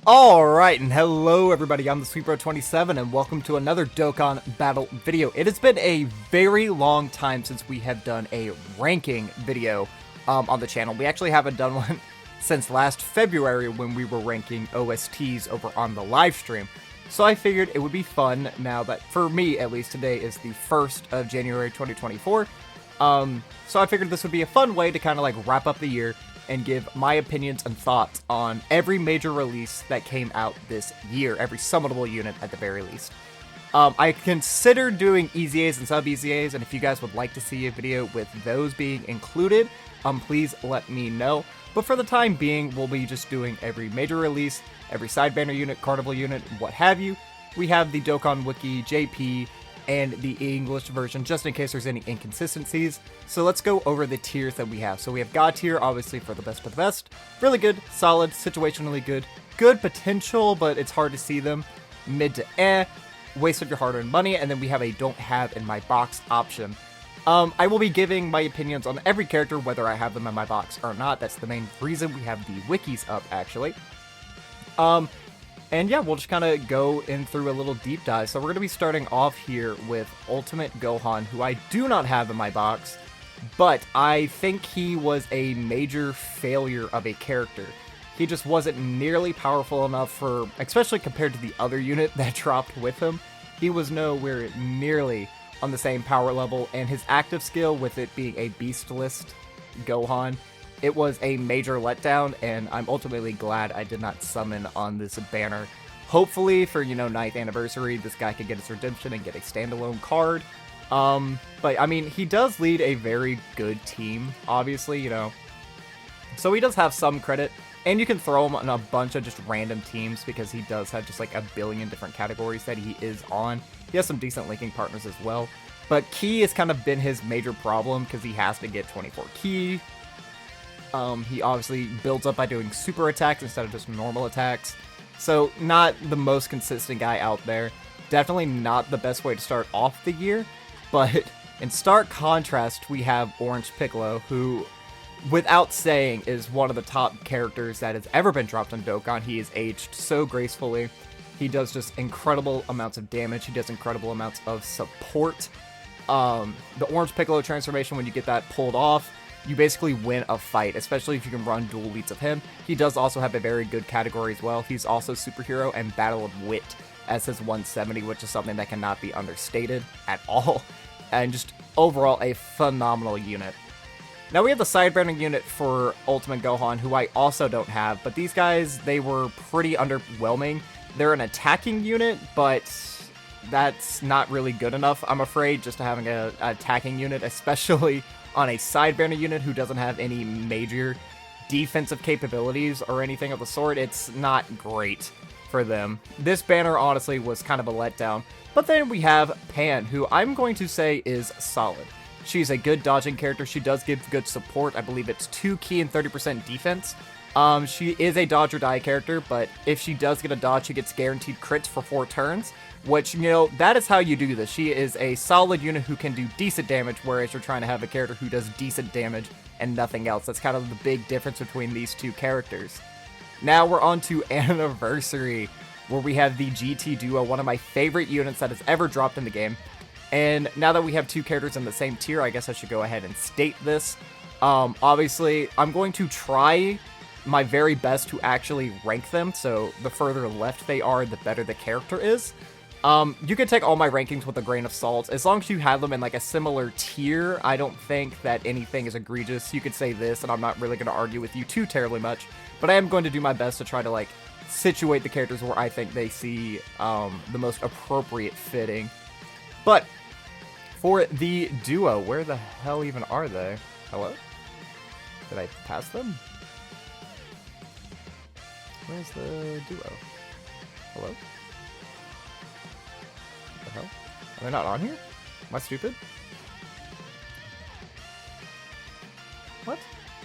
Alright, and hello everybody, I'm the SweetBro27, and welcome to another Dokkan battle video. It has been a very long time since we have done a ranking video on the channel. We actually haven't done one since last February when we were ranking OSTs over on the live stream. So I figured it would be fun now that, for me at least, today is the 1st of January 2024. So I figured this would be a fun way to kind of like wrap up the year and give my opinions and thoughts on every major release that came out this year, every summonable unit at the very least. I considered doing EZAs and sub-EZAs, and if you guys would like to see a video with those being included, please let me know. But for the time being, we'll be just doing every major release, every side banner unit, carnival unit, what have you. We have the Dokkan Wiki, JP, and the English version, just in case there's any inconsistencies. So let's go over the tiers that we have. So we have God tier, obviously for the best of the best. Really good, solid, situationally good. Good potential, but it's hard to see them. Mid to waste of your hard-earned money. And then we have a don't have in my box option. I will be giving my opinions on every character, whether I have them in my box or not. That's the main reason we have the wikis up, actually. And yeah, we'll just kind of go in through a little deep dive. So we're going to be starting off here with Ultimate Gohan, who I do not have in my box, but I think he was a major failure of a character. He just wasn't nearly powerful enough for, especially compared to the other unit that dropped with him. He was nowhere nearly on the same power level, and his active skill, with it being a Beast List Gohan, it was a major letdown, and I'm ultimately glad I did not summon on this banner. Hopefully, for, 9th anniversary, this guy could get his redemption and get a standalone card. But, I mean, he does lead a very good team, obviously, So he does have some credit, and you can throw him on a bunch of just random teams, because he does have just, like, a billion different categories that he is on. He has some decent linking partners as well. But Ki has kind of been his major problem, because he has to get 24 Ki. He obviously builds up by doing super attacks instead of just normal attacks. So, not the most consistent guy out there. Definitely not the best way to start off the year. But in stark contrast, we have Orange Piccolo, who, without saying, is one of the top characters that has ever been dropped on Dokkan. He is aged so gracefully. He does just incredible amounts of damage. He does incredible amounts of support. The Orange Piccolo transformation, when you get that pulled off, you basically win a fight, especially if you can run dual leads of him. He does also have a very good category as well. He's also Superhero and Battle of Wit as his 170, which is something that cannot be understated at all. And just overall a phenomenal unit. Now we have the side banner unit for Ultimate Gohan, who I also don't have, but these guys, they were pretty underwhelming. They're an attacking unit, but that's not really good enough, I'm afraid, just having an attacking unit, especially on a side banner unit who doesn't have any major defensive capabilities or anything of the sort. It's not great for them. This banner honestly was kind of a letdown. But then we have Pan, who I'm going to say is solid. She's a good dodging character. She does give good support. I believe it's 2 Ki and 30% defense. She is a dodge or die character, but if she does get a dodge, she gets guaranteed crits for 4 turns. Which, that is how you do this. She is a solid unit who can do decent damage, whereas you're trying to have a character who does decent damage and nothing else. That's kind of the big difference between these two characters. Now we're on to Anniversary, where we have the GT Duo, one of my favorite units that has ever dropped in the game. And now that we have two characters in the same tier, I guess I should go ahead and state this. Obviously, I'm going to try my very best to actually rank them, so the further left they are, the better the character is. You can take all my rankings with a grain of salt. As long as you have them in like a similar tier, I don't think that anything is egregious. You could say this, and I'm not really going to argue with you too terribly much, but I am going to do my best to try to like situate the characters where I think they see the most appropriate fitting. But for the duo, where the hell even are they? Hello? Did I pass them? Where's the duo? Hello? What the hell? Are they not on here? Am I stupid? What?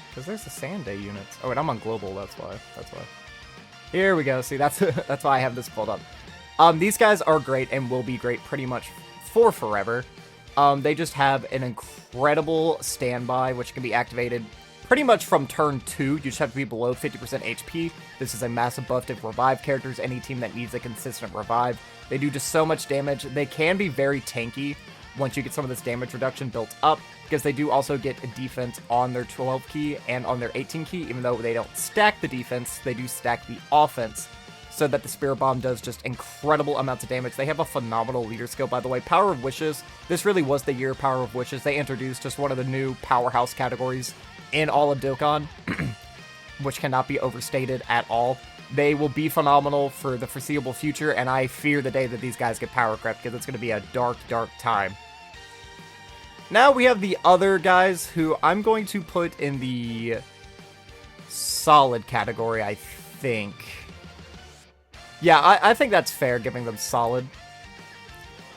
Because there's the Sand-Day units. Oh wait, I'm on global, that's why. Here we go, see, that's that's why I have this pulled up. These guys are great and will be great pretty much for forever. They just have an incredible standby, which can be activated pretty much from turn 2, you just have to be below 50% HP. This is a massive buff to revive characters, any team that needs a consistent revive. They do just so much damage. They can be very tanky once you get some of this damage reduction built up, because they do also get a defense on their 12 key and on their 18 key, even though they don't stack the defense, they do stack the offense, so that the Spirit Bomb does just incredible amounts of damage. They have a phenomenal leader skill, by the way. Power of Wishes. This really was the year of Power of Wishes. They introduced just one of the new powerhouse categories in all of Dokkan, which cannot be overstated at all. They will be phenomenal for the foreseeable future, and I fear the day that these guys get power crept, because it's going to be a dark, dark time. Now we have the other guys who I'm going to put in the solid category, I think. Yeah, I think that's fair, giving them solid.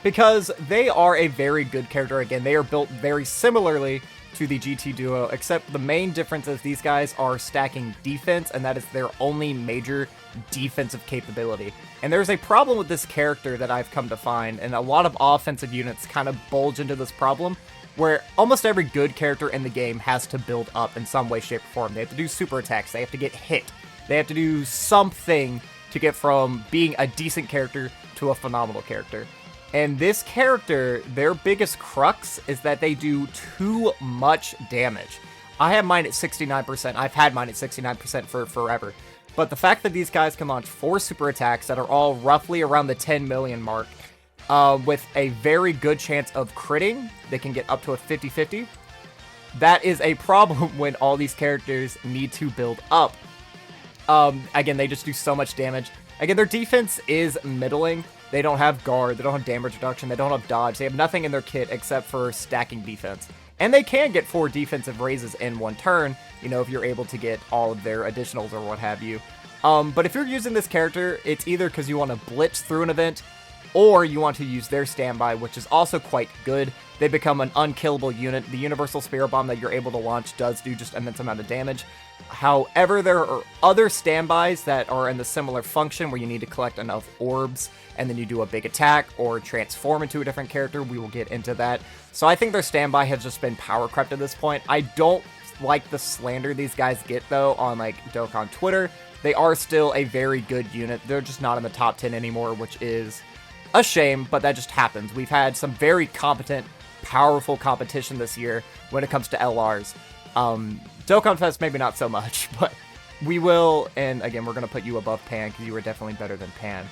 Because they are a very good character. Again, they are built very similarly to the GT Duo, except the main difference is these guys are stacking defense, and that is their only major defensive capability. And there's a problem with this character that I've come to find, and a lot of offensive units kind of bulge into this problem, where almost every good character in the game has to build up in some way, shape, or form. They have to do super attacks, they have to get hit, they have to do something to get from being a decent character to a phenomenal character. And this character, their biggest crux is that they do too much damage. I have mine at 69%. I've had mine at 69% for forever. But the fact that these guys can launch 4 super attacks that are all roughly around the 10 million mark, with a very good chance of critting, they can get up to a 50-50. That is a problem when all these characters need to build up. Again, they just do so much damage. Again, their defense is middling. They don't have guard, they don't have damage reduction, they don't have dodge, they have nothing in their kit except for stacking defense. And they can get 4 defensive raises in one turn, you know, if you're able to get all of their additionals or what have you. But if you're using this character, it's either because you want to blitz through an event, or you want to use their standby, which is also quite good. They become an unkillable unit. The Universal Spirit Bomb that you're able to launch does do just an immense amount of damage. However, there are other standbys that are in the similar function where you need to collect enough orbs and then you do a big attack or transform into a different character. We will get into that. So I think their standby has just been power crept at this point. I don't like the slander these guys get, though, on like Dokkan Twitter. They are still a very good unit. They're just not in the top 10 anymore, which is a shame, but that just happens. We've had some very competent, powerful competition this year when it comes to LRs. Dokkan Fest, maybe not so much, but we will, and again, we're going to put you above Pan, because you were definitely better than Pan.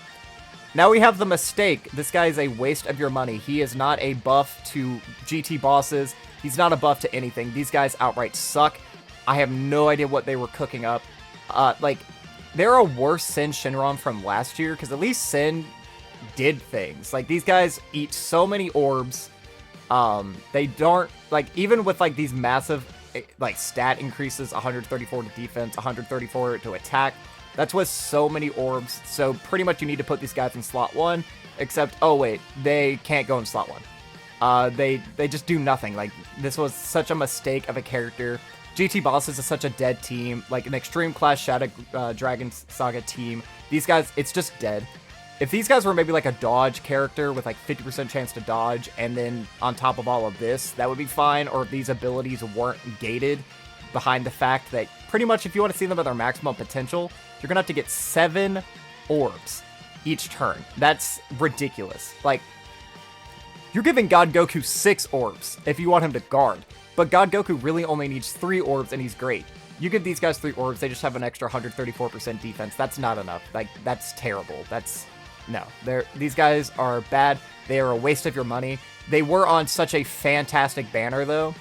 Now we have the Mistake. This guy is a waste of your money. He is not a buff to GT bosses. He's not a buff to anything. These guys outright suck. I have no idea what they were cooking up. Like, they're a worse Sin Shinron from last year, because at least Sin did things. Like, these guys eat so many orbs. They don't, like, even with, like, these massive, like, stat increases, 134 to defense, 134 to attack, that's with so many orbs. So pretty much you need to put these guys in slot 1, except, oh wait, they can't go in slot 1. They just do nothing. Like, this was such a mistake of a character. GT Bosses is such a dead team, like an Extreme Class Shadow Dragon Saga team. These guys, it's just dead. If these guys were maybe like a dodge character with like 50% chance to dodge, and then on top of all of this, that would be fine. Or if these abilities weren't gated behind the fact that pretty much if you want to see them at their maximum potential, you're going to have to get 7 orbs each turn. That's ridiculous. Like, you're giving God Goku 6 orbs if you want him to guard. But God Goku really only needs 3 orbs and he's great. You give these guys 3 orbs, they just have an extra 134% defense. That's not enough. Like, that's terrible. No. These guys are bad. They are a waste of your money. They were on such a fantastic banner, though.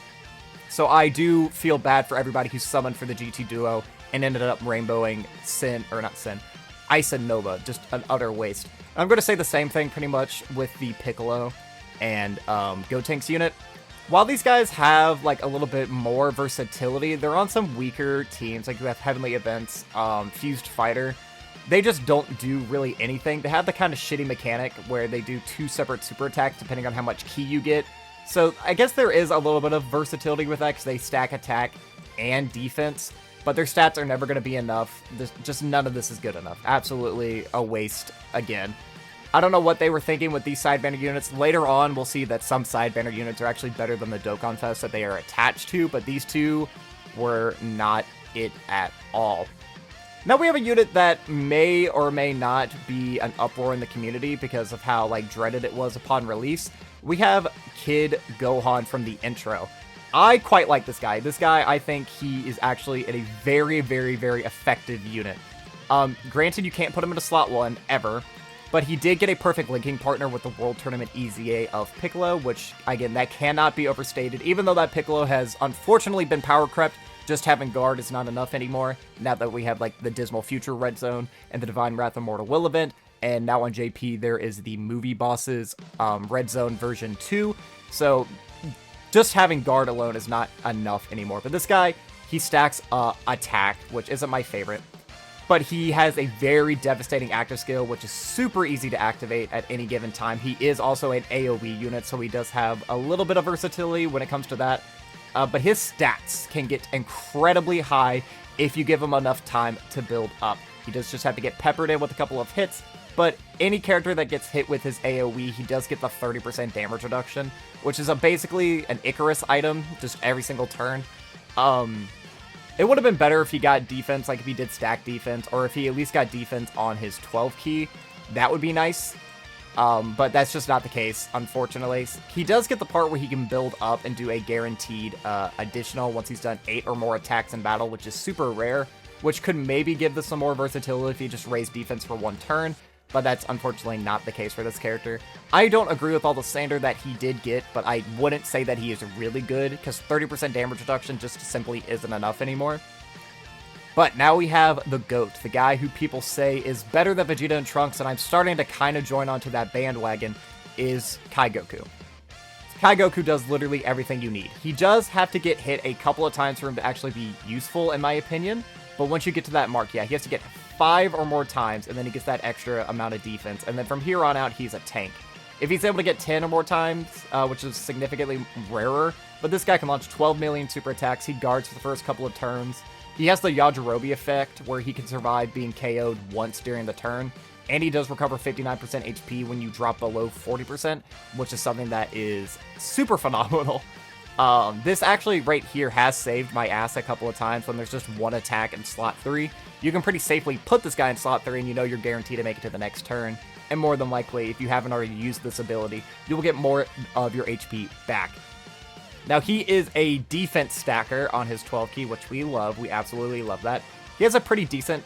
So I do feel bad for everybody who summoned for the GT Duo and ended up rainbowing Ice and Nova. Just an utter waste. I'm going to say the same thing pretty much with the Piccolo and Gotenks unit. While these guys have like a little bit more versatility, they're on some weaker teams. Like you have Heavenly Events, Fused Fighter. They just don't do really anything. They have the kind of shitty mechanic where they do 2 separate super attacks depending on how much ki you get. So I guess there is a little bit of versatility with that because they stack attack and defense, but their stats are never going to be enough. Just none of this is good enough. Absolutely a waste again. I don't know what they were thinking with these side banner units. Later on, we'll see that some side banner units are actually better than the Dokkan Fest that they are attached to, but these two, were not it at all. Now we have a unit that may or may not be an uproar in the community because of how, like, dreaded it was upon release. We have Kid Gohan from the intro. I quite like this guy. This guy, I think he is actually a very, very, very effective unit. Granted, you can't put him into slot 1, ever. But he did get a perfect linking partner with the World Tournament EZA of Piccolo, which, again, that cannot be overstated. Even though that Piccolo has unfortunately been power crept, just having guard is not enough anymore. Now that we have, like, the Dismal Future Red Zone and the Divine Wrath of Mortal Will event. And now on JP, there is the Movie Bosses Red Zone version 2. So just having guard alone is not enough anymore. But this guy, he stacks attack, which isn't my favorite. But he has a very devastating active skill, which is super easy to activate at any given time. He is also an AoE unit, so he does have a little bit of versatility when it comes to that. But his stats can get incredibly high if you give him enough time to build up. He does just have to get peppered in with a couple of hits, but any character that gets hit with his AoE, he does get the 30% damage reduction, which is basically an Icarus item, just every single turn. It would have been better if he got defense, like if he did stack defense, or if he at least got defense on his 12 key. That would be nice. But that's just not the case, unfortunately. He does get the part where he can build up and do a guaranteed additional once he's done 8 or more attacks in battle, which is super rare, which could maybe give this some more versatility if he just raised defense for 1 turn. But that's unfortunately not the case for this character. I don't agree with all the slander that he did get, but I wouldn't say that he is really good, because 30% damage reduction just simply isn't enough anymore. But now we have the GOAT, the guy who people say is better than Vegeta and Trunks, and I'm starting to kind of join onto that bandwagon, is Kai Goku. Kai Goku does literally everything you need. He does have to get hit a couple of times for him to actually be useful, in my opinion, but once you get to that mark, yeah, he has to get 5 or more times, and then he gets that extra amount of defense, and then from here on out, he's a tank. If he's able to get 10 or more times, which is significantly rarer, but this guy can launch 12 million super attacks, he guards for the first couple of turns. He has the Yajirobe effect, where he can survive being KO'd once during the turn, and he does recover 59% HP when you drop below 40%, which is something that is super phenomenal. This actually right here has saved my ass a couple of times when there's just one attack in slot 3. You can pretty safely put this guy in slot 3 and you know you're guaranteed to make it to the next turn. And more than likely, if you haven't already used this ability, you will get more of your HP back. Now, he is a defense stacker on his 12 key, which we love. We absolutely love that. He has a pretty decent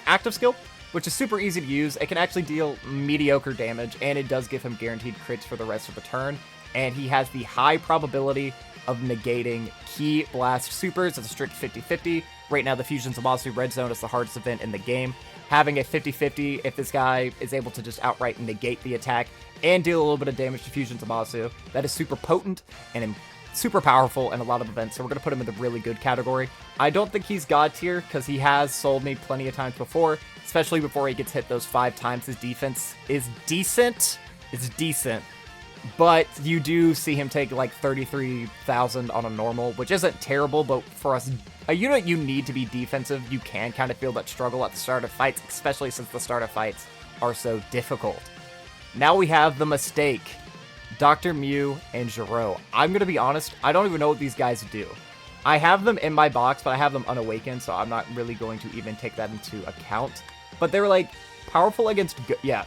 active skill, which is super easy to use. It can actually deal mediocre damage, and it does give him guaranteed crits for the rest of the turn. And he has the high probability of negating Ki Blast Supers. It's a strict 50-50. Right now, the Fusion Zamasu Red Zone is the hardest event in the game. Having a 50-50, if this guy is able to just outright negate the attack and deal a little bit of damage to Fusion Zamasu, that is super potent and super powerful in a lot of events, so we're going to put him in the really good category. I don't think he's God tier, because he has sold me plenty of times before, especially before he gets hit those 5 times. His defense is decent. It's decent. But you do see him take like 33,000 on a normal, which isn't terrible, but for us, a unit you need to be defensive, you can kind of feel that struggle at the start of fights, especially since the start of fights are so difficult. Now we have the mistake, Dr. Mew and Gero. I'm going to be honest, I don't even know what these guys do. I have them in my box, but I have them unawakened, so I'm not really going to even take that into account. But they're like powerful against,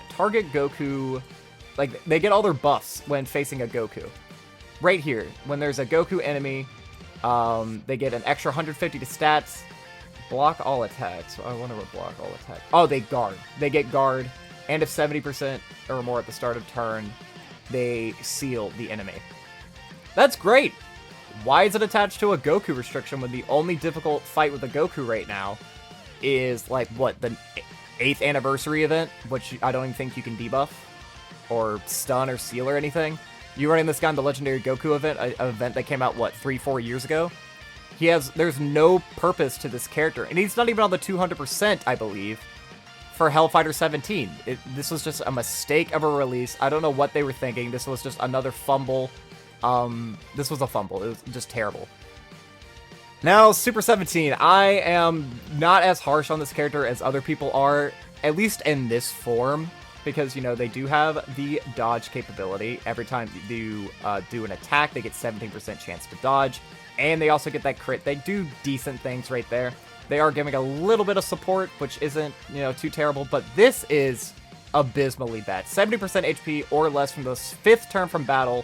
target Goku. Like, they get all their buffs when facing a Goku. Right here, when there's a Goku enemy, they get an extra 150 to stats, block all attacks. I wonder what block all attacks. Oh, they guard. They get guard, and if 70% or more at the start of turn, they seal the enemy. That's great! Why is it attached to a Goku restriction when the only difficult fight with a Goku right now is, like, what, the 8th anniversary event, which I don't even think you can debuff? Or stun or seal or anything. You running this guy in the Legendary Goku event, an event that came out, what, 3-4 years ago? There's no purpose to this character, and he's not even on the 200%, I believe, for Hellfighter 17. This was just a mistake of a release. I don't know what they were thinking. This was just another fumble. This was a fumble. It was just terrible. Now, Super 17. I am not as harsh on this character as other people are, at least in this form. Because, you know, they do have the dodge capability. Every time you do an attack, they get 17% chance to dodge. and they also get that crit. They do decent things right there. They are giving a little bit of support, which isn't, too terrible, but this is abysmally bad. 70% HP or less from the 5th turn from battle,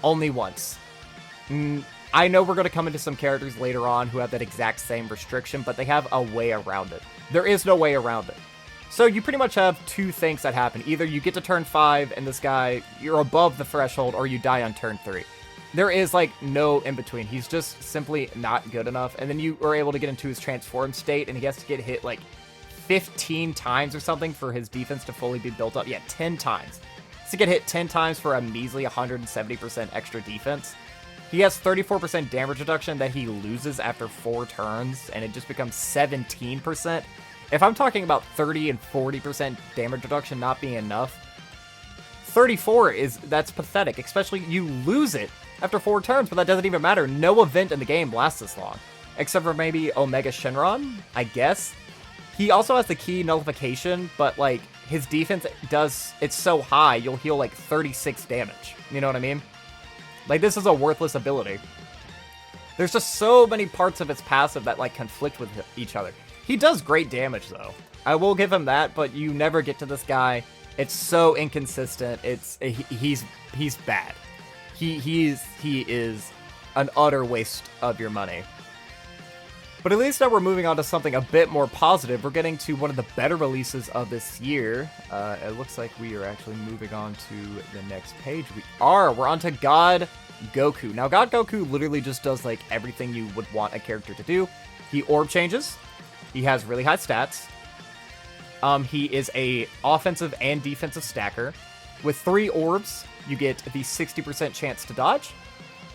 only once. I know we're going to come into some characters later on who have that exact same restriction, but they have a way around it. There is no way around it. So you pretty much have 2 things that happen. Either you get to turn 5 and this guy, you're above the threshold, or you die on turn 3. There is, like, no in-between. He's just simply not good enough. And then you are able to get into his transform state, and he has to get hit, like, 15 times or something for his defense to fully be built up. Yeah, 10 times. To get hit 10 times for a measly 170% extra defense. He has 34% damage reduction that he loses after 4 turns, and it just becomes 17%. If I'm talking about 30 and 40% damage reduction not being enough, 34 that's pathetic, especially you lose it after 4 turns, but that doesn't even matter. No event in the game lasts this long, except for maybe Omega Shenron, I guess. He also has the key nullification, but, like, his defense it's so high, you'll heal, like, 36 damage. You know what I mean? Like, this is a worthless ability. There's just so many parts of its passive that, like, conflict with each other. He does great damage, though. I will give him that, but you never get to this guy. It's so inconsistent. He's bad. He is an utter waste of your money. But at least now we're moving on to something a bit more positive. We're getting to one of the better releases of this year. It looks like we are actually moving on to the next page. We're on to God Goku. Now, God Goku literally just does, like, everything you would want a character to do. He orb changes. He has really high stats. He is a offensive and defensive stacker. With 3 orbs, you get the 60% chance to dodge.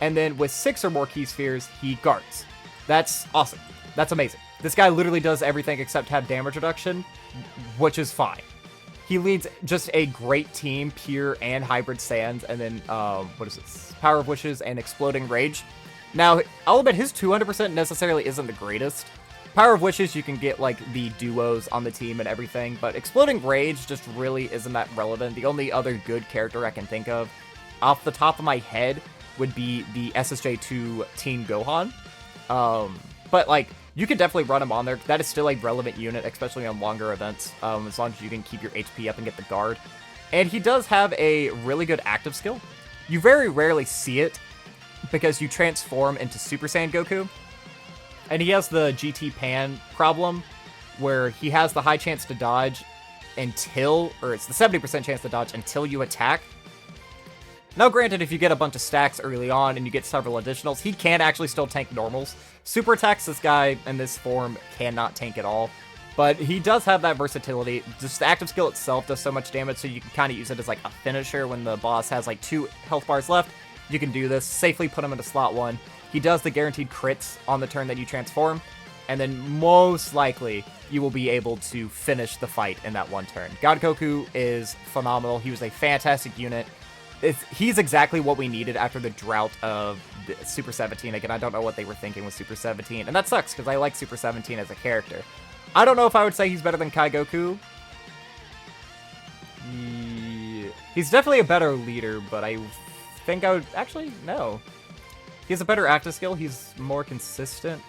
And then with 6 or more key spheres, he guards. That's awesome. That's amazing. This guy literally does everything except have damage reduction, which is fine. He leads just a great team, Pure and Hybrid Sands, and then, what is this? Power of Wishes and Exploding Rage. Now, I'll admit his 200% necessarily isn't the greatest. Power of Wishes, you can get, like, the duos on the team and everything, but Exploding Rage just really isn't that relevant. The only other good character I can think of, off the top of my head, would be the SSJ2 Teen Gohan. But, like, you could definitely run him on there. That is still a relevant unit, especially on longer events, as long as you can keep your HP up and get the guard. And he does have a really good active skill. You very rarely see it, because you transform into Super Saiyan Goku. And he has the GT Pan problem, where he has the high chance to dodge it's the 70% chance to dodge until you attack. Now, granted, if you get a bunch of stacks early on and you get several additionals, he can actually still tank normals. Super attacks, this guy in this form cannot tank at all. But he does have that versatility. Just the active skill itself does so much damage, so you can kind of use it as, like, a finisher when the boss has, like, 2 health bars left. You can do this, safely put him into slot 1. He does the guaranteed crits on the turn that you transform, and then most likely you will be able to finish the fight in that 1 turn. God Goku is phenomenal. He was a fantastic unit. He's exactly what we needed after the drought of Super 17. Again, I don't know what they were thinking with Super 17, and that sucks because I like Super 17 as a character. I don't know if I would say he's better than Kai Goku. He's definitely a better leader, but I think I would... Actually, no. He has a better active skill. He's more consistent.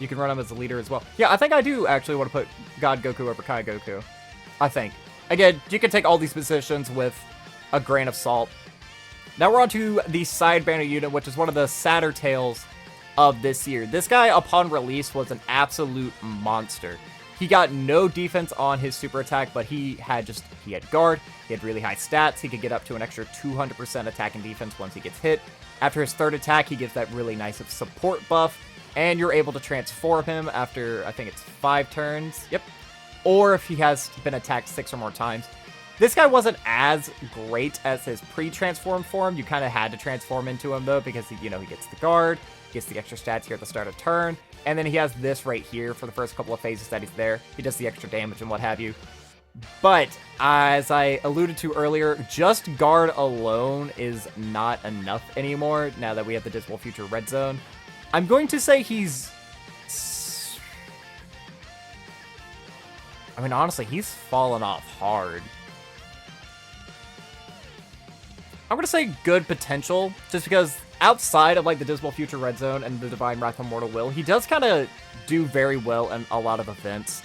You can run him as a leader as well. Yeah, I think I do actually want to put God Goku over Kai Goku. I think. Again, you can take all these positions with a grain of salt. Now we're on to the side banner unit, which is one of the sadder tales of this year. This guy, upon release, was an absolute monster. He got no defense on his super attack, but he had guard, he had really high stats, he could get up to an extra 200% attack and defense once he gets hit. After his 3rd attack, he gets that really nice support buff, and you're able to transform him after, I think it's 5 turns, yep, or if he has been attacked 6 or more times. This guy wasn't as great as his pre-transform form. You kind of had to transform into him, though, because, he gets the guard, gets the extra stats here at the start of turn, and then he has this right here for the first couple of phases that he's there. He does the extra damage and what have you. But, as I alluded to earlier, just guard alone is not enough anymore, now that we have the Dismal Future Red Zone. I'm going to say he's... honestly, he's fallen off hard. I'm gonna say good potential, just because outside of like the Dismal Future Red Zone and the Divine Wrath of Mortal Will, he does kind of do very well in a lot of events.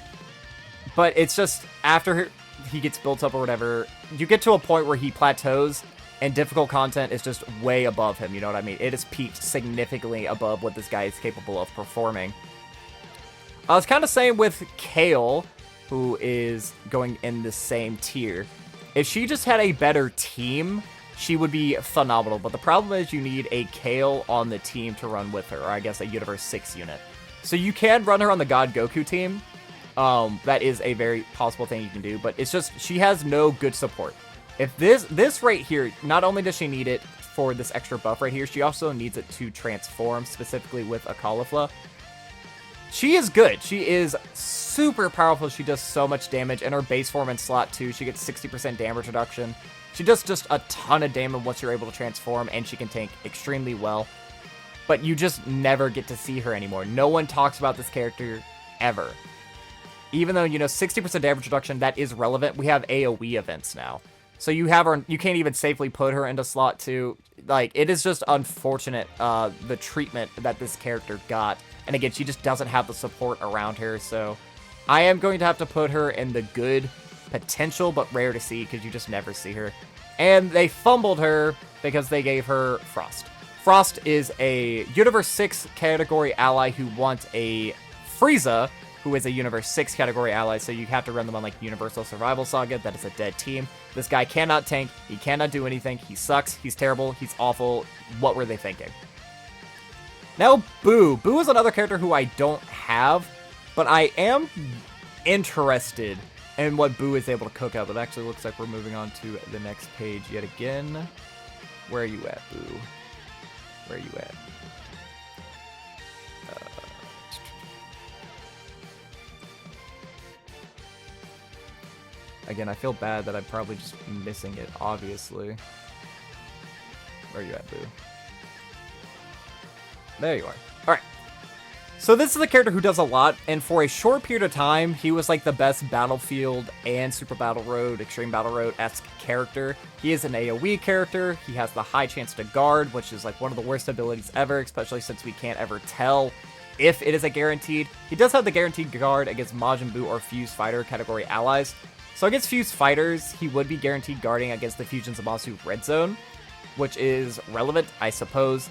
But it's just after he gets built up or whatever, you get to a point where he plateaus and difficult content is just way above him, you know what I mean? It has peaked significantly above what this guy is capable of performing. I was kind of saying with Kale, who is going in the same tier, if she just had a better team, she would be phenomenal. But the problem is you need a Kale on the team to run with her, or I guess a Universe 6 unit. So you can run her on the God Goku team. That is a very possible thing you can do, but it's just she has no good support. If this right here, not only does she need it for this extra buff right here, she also needs it to transform, specifically with a Caulifla. She is good. She is super powerful. She does so much damage. In her base form and slot 2, she gets 60% damage reduction. She does just a ton of damage once you're able to transform, and she can tank extremely well. But you just never get to see her anymore. No one talks about this character ever. Even though, you know, 60% damage reduction, that is relevant. We have AoE events now. So you have her, you can't even safely put her into slot 2. Like, it is just unfortunate, the treatment that this character got. And again, she just doesn't have the support around her, so I am going to have to put her in the good potential, but rare to see, because you just never see her. And they fumbled her because they gave her Frost. Frost is a Universe 6 category ally who wants a Frieza, who is a Universe 6 category ally, so you have to run them on like Universal Survival Saga. That is a dead team. This guy cannot tank, he cannot do anything, he sucks, he's terrible, he's awful. What were they thinking? Now, Boo. Boo is another character who I don't have, but I am interested in what Boo is able to cook up. It actually looks like we're moving on to the next page yet again. Where are you at, Boo? Where are you at? Again, I feel bad that I'm probably just missing it, obviously. Where are you at, Boo? There you are. Alright. So this is a character who does a lot, and for a short period of time, he was like the best Battlefield and Super Battle Road, Extreme Battle Road-esque character. He is an AoE character. He has the high chance to guard, which is like one of the worst abilities ever, especially since we can't ever tell if it is a guaranteed. He does have the guaranteed guard against Majin Buu or Fuse Fighter category allies. So against Fuse Fighters, he would be guaranteed guarding against the Fusion Zamasu Red Zone, which is relevant, I suppose.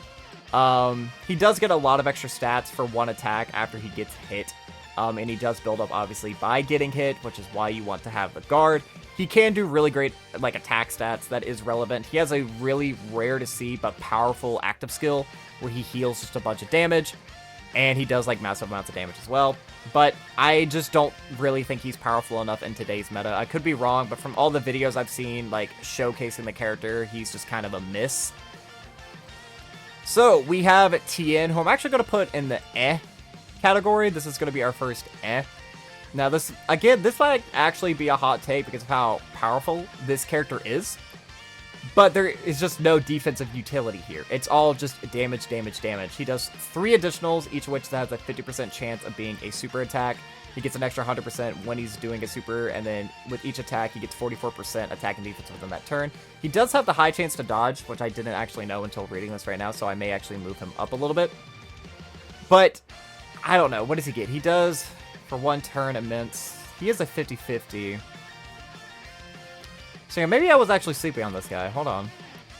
He does get a lot of extra stats for one attack after he gets hit, and he does build up, obviously, by getting hit, which is why you want to have the guard. He can do really great, like, attack stats. That is relevant. He has a really rare-to-see but powerful active skill where he heals just a bunch of damage, and he does, like, massive amounts of damage as well. But I just don't really think he's powerful enough in today's meta. I could be wrong, but from all the videos I've seen, like, showcasing the character, he's just kind of a miss. So, we have Tien, who I'm actually going to put in the category. This is going to be our first Now, this might actually be a hot take because of how powerful this character is. But there is just no defensive utility here. It's all just damage, damage, damage. He does 3 additionals, each of which has a 50% chance of being a super attack. He gets an extra 100% when he's doing a super, and then with each attack, he gets 44% attack and defense within that turn. He does have the high chance to dodge, which I didn't actually know until reading this right now, so I may actually move him up a little bit. But, I don't know. What does he get? He does, for 1 turn, immense. He is a 50-50. So yeah, maybe I was actually sleeping on this guy. Hold on.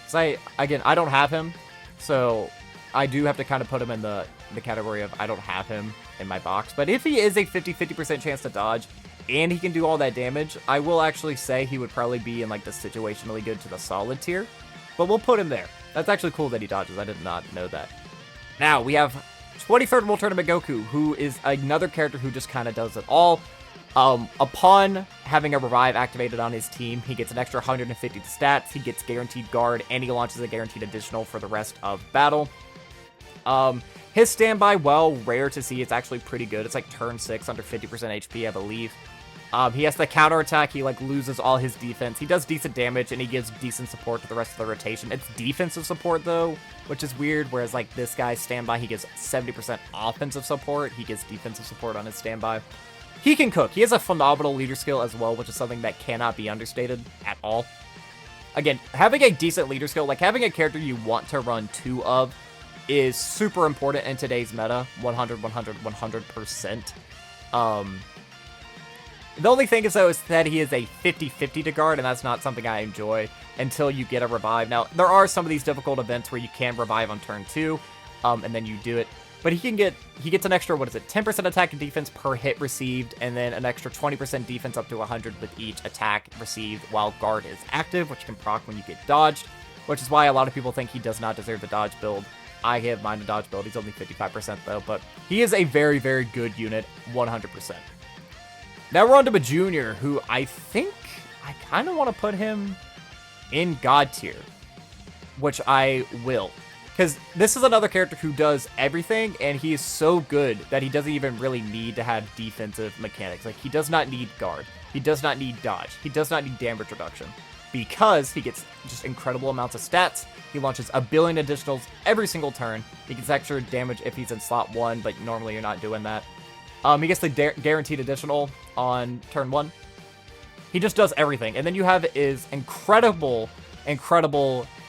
So again, I don't have him, so I do have to kind of put him in the category of I don't have him in my box. But if he is a 50% chance to dodge, and he can do all that damage, I will actually say he would probably be in like the situationally good to the solid tier. But we'll put him there. That's actually cool that he dodges. I did not know that. Now, we have 23rd World Tournament Goku, who is another character who just kind of does it all. Upon having a revive activated on his team, he gets an extra 150 to stats, he gets guaranteed guard, and he launches a guaranteed additional for the rest of battle. His standby, well, rare to see, it's actually pretty good. It's like turn 6 under 50% HP, I believe. He has the counterattack, he like loses all his defense. He does decent damage, and he gives decent support to the rest of the rotation. It's defensive support, though, which is weird, whereas like this guy's standby, he gives 70% offensive support. He gives defensive support on his standby. He can cook. He has a phenomenal leader skill as well, which is something that cannot be understated at all. again, having a decent leader skill, like having a character you want to run 2 of, is super important in today's meta. 100%. The only thing is, though, is that he is a 50-50 to guard, and that's not something I enjoy until you get a revive. Now, there are some of these difficult events where you can revive on turn 2, and then you do it. But he gets an extra, 10% attack and defense per hit received, and then an extra 20% defense up to 100 with each attack received while guard is active, which can proc when you get dodged, which is why a lot of people think he does not deserve the dodge build. I have mine to dodge build. He's only 55% though, but he is a very, very good unit, 100%. Now we're on to a junior, who I think I kind of want to put him in God tier, which I will. Because this is another character who does everything, and he is so good that he doesn't even really need to have defensive mechanics. Like, he does not need guard. He does not need dodge. He does not need damage reduction. Because he gets just incredible amounts of stats. He launches a billion additionals every single turn. He gets extra damage if he's in slot 1, but normally you're not doing that. He gets the guaranteed additional on turn 1. He just does everything. And then you have his incredible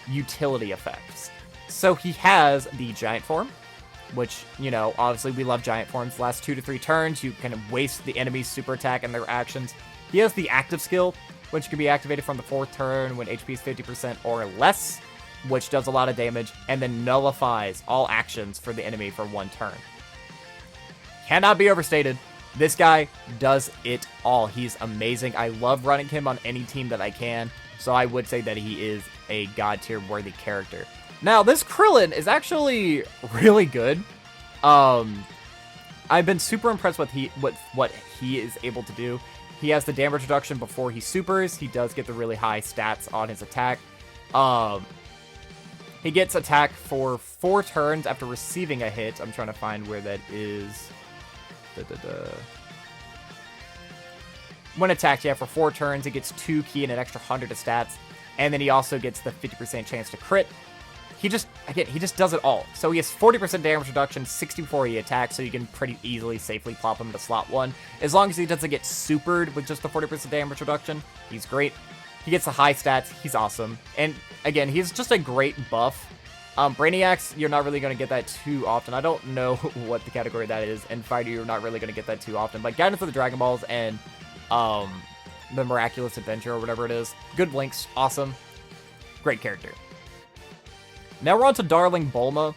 utility effects. So he has the giant form, which, you know, obviously we love giant forms. Last 2 to 3 turns, you can waste the enemy's super attack and their actions. He has the active skill, which can be activated from the 4th turn when HP is 50% or less, which does a lot of damage, and then nullifies all actions for the enemy for 1 turn. Cannot be overstated. This guy does it all. He's amazing. I love running him on any team that I can, so I would say that he is a God tier worthy character. Now, this Krillin is actually really good. I've been super impressed with what he is able to do. He has the damage reduction before he supers. He does get the really high stats on his attack. He gets attack for 4 turns after receiving a hit. I'm trying to find where that is. When attacked, yeah, for 4 turns, it gets 2 ki and an extra 100 of stats. And then he also gets the 50% chance to crit. He just does it all. So he has 40% damage reduction, 60 before he attacks, so you can pretty easily, safely plop him to slot 1. As long as he doesn't get supered with just the 40% damage reduction, he's great. He gets the high stats, he's awesome. And again, he's just a great buff. Brainiacs, you're not really going to get that too often. I don't know what the category that is. And Fighter, you're not really going to get that too often. But Guidance of the Dragon Balls and the Miraculous Adventure or whatever it is. Good links, awesome. Great character. Now we're on to Darling Bulma,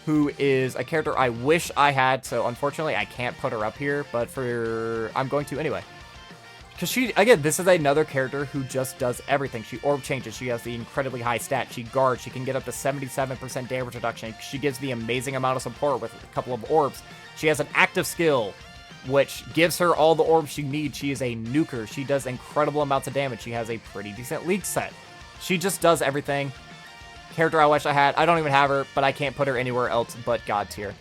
who is a character I wish I had, so unfortunately I can't put her up here, but I'm going to anyway. Because again, this is another character who just does everything. She orb changes, she has the incredibly high stat, she guards, she can get up to 77% damage reduction, she gives the amazing amount of support with a couple of orbs. She has an active skill, which gives her all the orbs she needs. She is a nuker, she does incredible amounts of damage, she has a pretty decent league set. She just does everything. Character I wish I had. I don't even have her, but I can't put her anywhere else but God tier.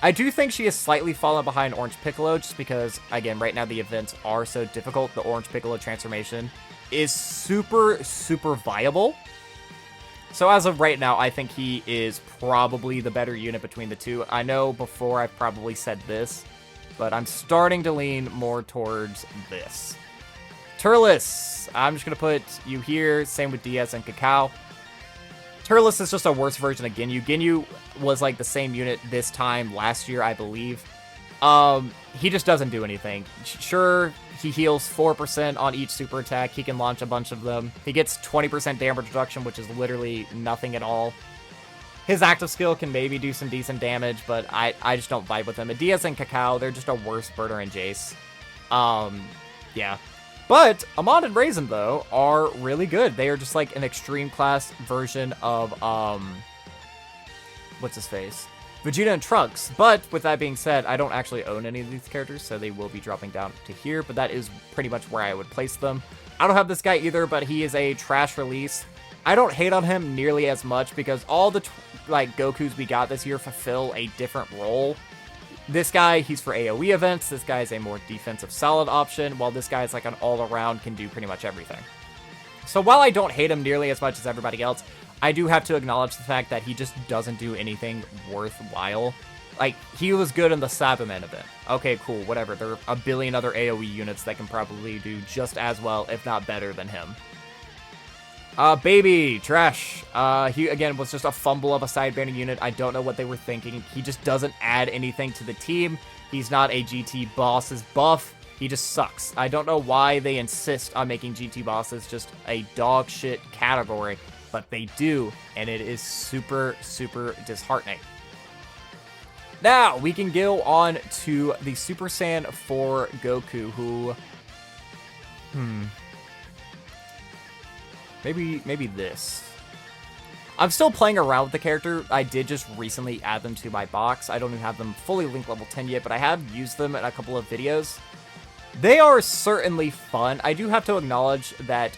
I do think she has slightly fallen behind Orange Piccolo, just because, again, right now the events are so difficult. The Orange Piccolo transformation is super viable. So as of right now, I think he is probably the better unit between the two. I know before I've probably said this, but I'm starting to lean more towards this. Turles, I'm just going to put you here. Same with Diaz and Cacao. Turles is just a worse version of Ginyu. Ginyu was like the same unit this time last year, I believe. He just doesn't do anything. Sure, he heals 4% on each super attack. He can launch a bunch of them. He gets 20% damage reduction, which is literally nothing at all. His active skill can maybe do some decent damage, but I just don't vibe with him. And Diaz and Cacao, they're just a worse Burner and Jace. Yeah. But Amon and Raisin, though, are really good. They are just like an extreme class version of, what's his face? Vegeta and Trunks. But with that being said, I don't actually own any of these characters, so they will be dropping down to here. But that is pretty much where I would place them. I don't have this guy either, but he is a trash release. I don't hate on him nearly as much because all the, Gokus we got this year fulfill a different role. This guy, he's for AoE events. This guy is a more defensive solid option, while this guy is like an all-around, can do pretty much everything. So while I don't hate him nearly as much as everybody else, I do have to acknowledge the fact that he just doesn't do anything worthwhile. Like, he was good in the Saibaman event. Okay, cool, whatever. There are a billion other AoE units that can probably do just as well, if not better than him. Baby, trash. He, again, was just a fumble of a side banner unit. I don't know what they were thinking. He just doesn't add anything to the team. He's not a GT boss's buff. He just sucks. I don't know why they insist on making GT bosses just a dog shit category, but they do, and it is super, super disheartening. Now, we can go on to the Super Saiyan 4 Goku, who... Maybe this. I'm still playing around with the character. I did just recently add them to my box. I don't even have them fully linked level 10 yet, but I have used them in a couple of videos. They are certainly fun. I do have to acknowledge that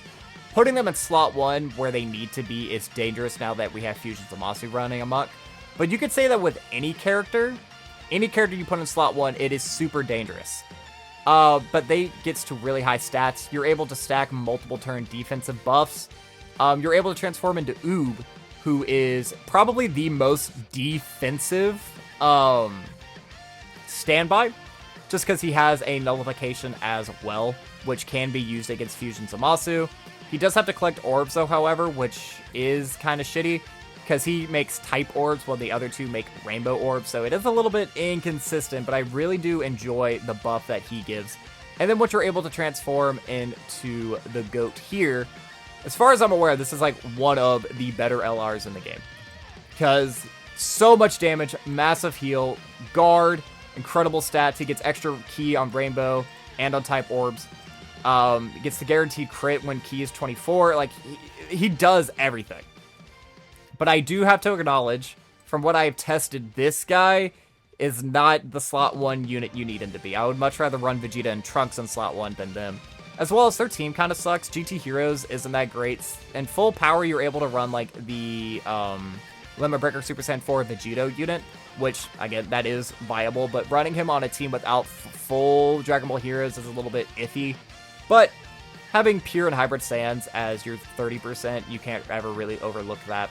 putting them in slot 1 where they need to be is dangerous now that we have Fusion Zamasu running amok. But you could say that with any character you put in slot 1, it is super dangerous. But they gets to really high stats. You're able to stack multiple turn defensive buffs. You're able to transform into Oob, who is probably the most defensive standby, just because he has a nullification as well, which can be used against Fusion Zamasu. He does have to collect orbs, though, however, which is kind of shitty, because he makes type orbs while the other two make rainbow orbs, so it is a little bit inconsistent, but I really do enjoy the buff that he gives. And then what you're able to transform into the GOAT here, as far as I'm aware, this is like one of the better LRs in the game, because so much damage, massive heal, guard, incredible stats. He gets extra key on rainbow and on type orbs. Gets the guaranteed crit when key is 24. Like, he does everything. But I do have to acknowledge, from what I've tested, this guy is not the slot 1 unit you need him to be. I would much rather run Vegeta and Trunks in slot 1 than them. As well as their team kind of sucks. GT Heroes isn't that great. In full power, you're able to run, like, the Limit Breaker Super Saiyan 4 Vegito unit, which, again, that is viable. But running him on a team without full Dragon Ball Heroes is a little bit iffy. But having pure and hybrid Saiyans as your 30%, you can't ever really overlook that.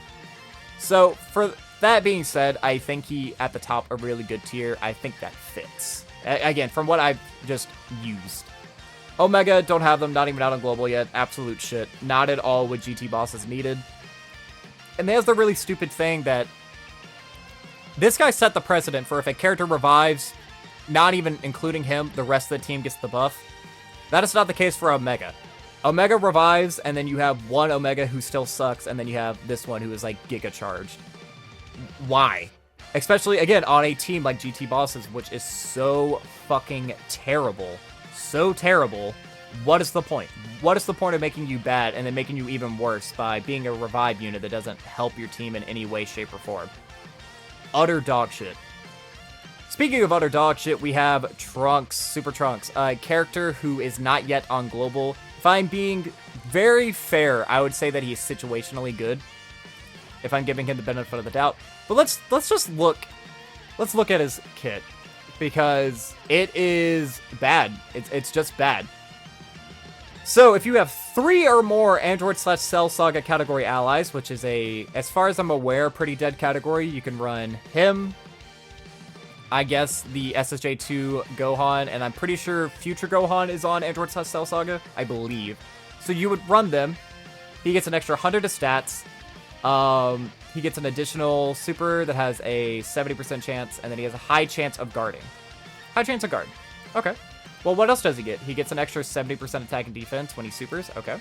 So, for that being said, I think he, at the top, a really good tier. I think that fits. Again, from what I've just used. Omega, don't have them, not even out on Global yet. Absolute shit. Not at all what GT bosses needed. And there's the really stupid thing that this guy set the precedent for if a character revives, not even including him, the rest of the team gets the buff. That is not the case for Omega. Omega revives, and then you have one Omega who still sucks, and then you have this one who is, like, Giga Charged. Why? Especially, again, on a team like GT Bosses, which is so fucking terrible. So terrible. What is the point? What is the point of making you bad and then making you even worse by being a revive unit that doesn't help your team in any way, shape, or form? Utter dog shit. Speaking of utter dog shit, we have Trunks, Super Trunks, a character who is not yet on Global. If I'm being very fair, I would say that he's situationally good, if I'm giving him the benefit of the doubt. But let's just look. Let's look at his kit, because it is bad. It's just bad. So if you have 3 or more Android/Cell Saga category allies, which is a, as far as I'm aware, pretty dead category, you can run him, I guess the SSJ2 Gohan, and I'm pretty sure future Gohan is on Android/Cell Saga, I believe. So you would run them. He gets an extra 100 of stats. He gets an additional super that has a 70% chance, and then he has a high chance of guarding. High chance of guard. Okay. Well, what else does he get? He gets an extra 70% attack and defense when he supers. Okay.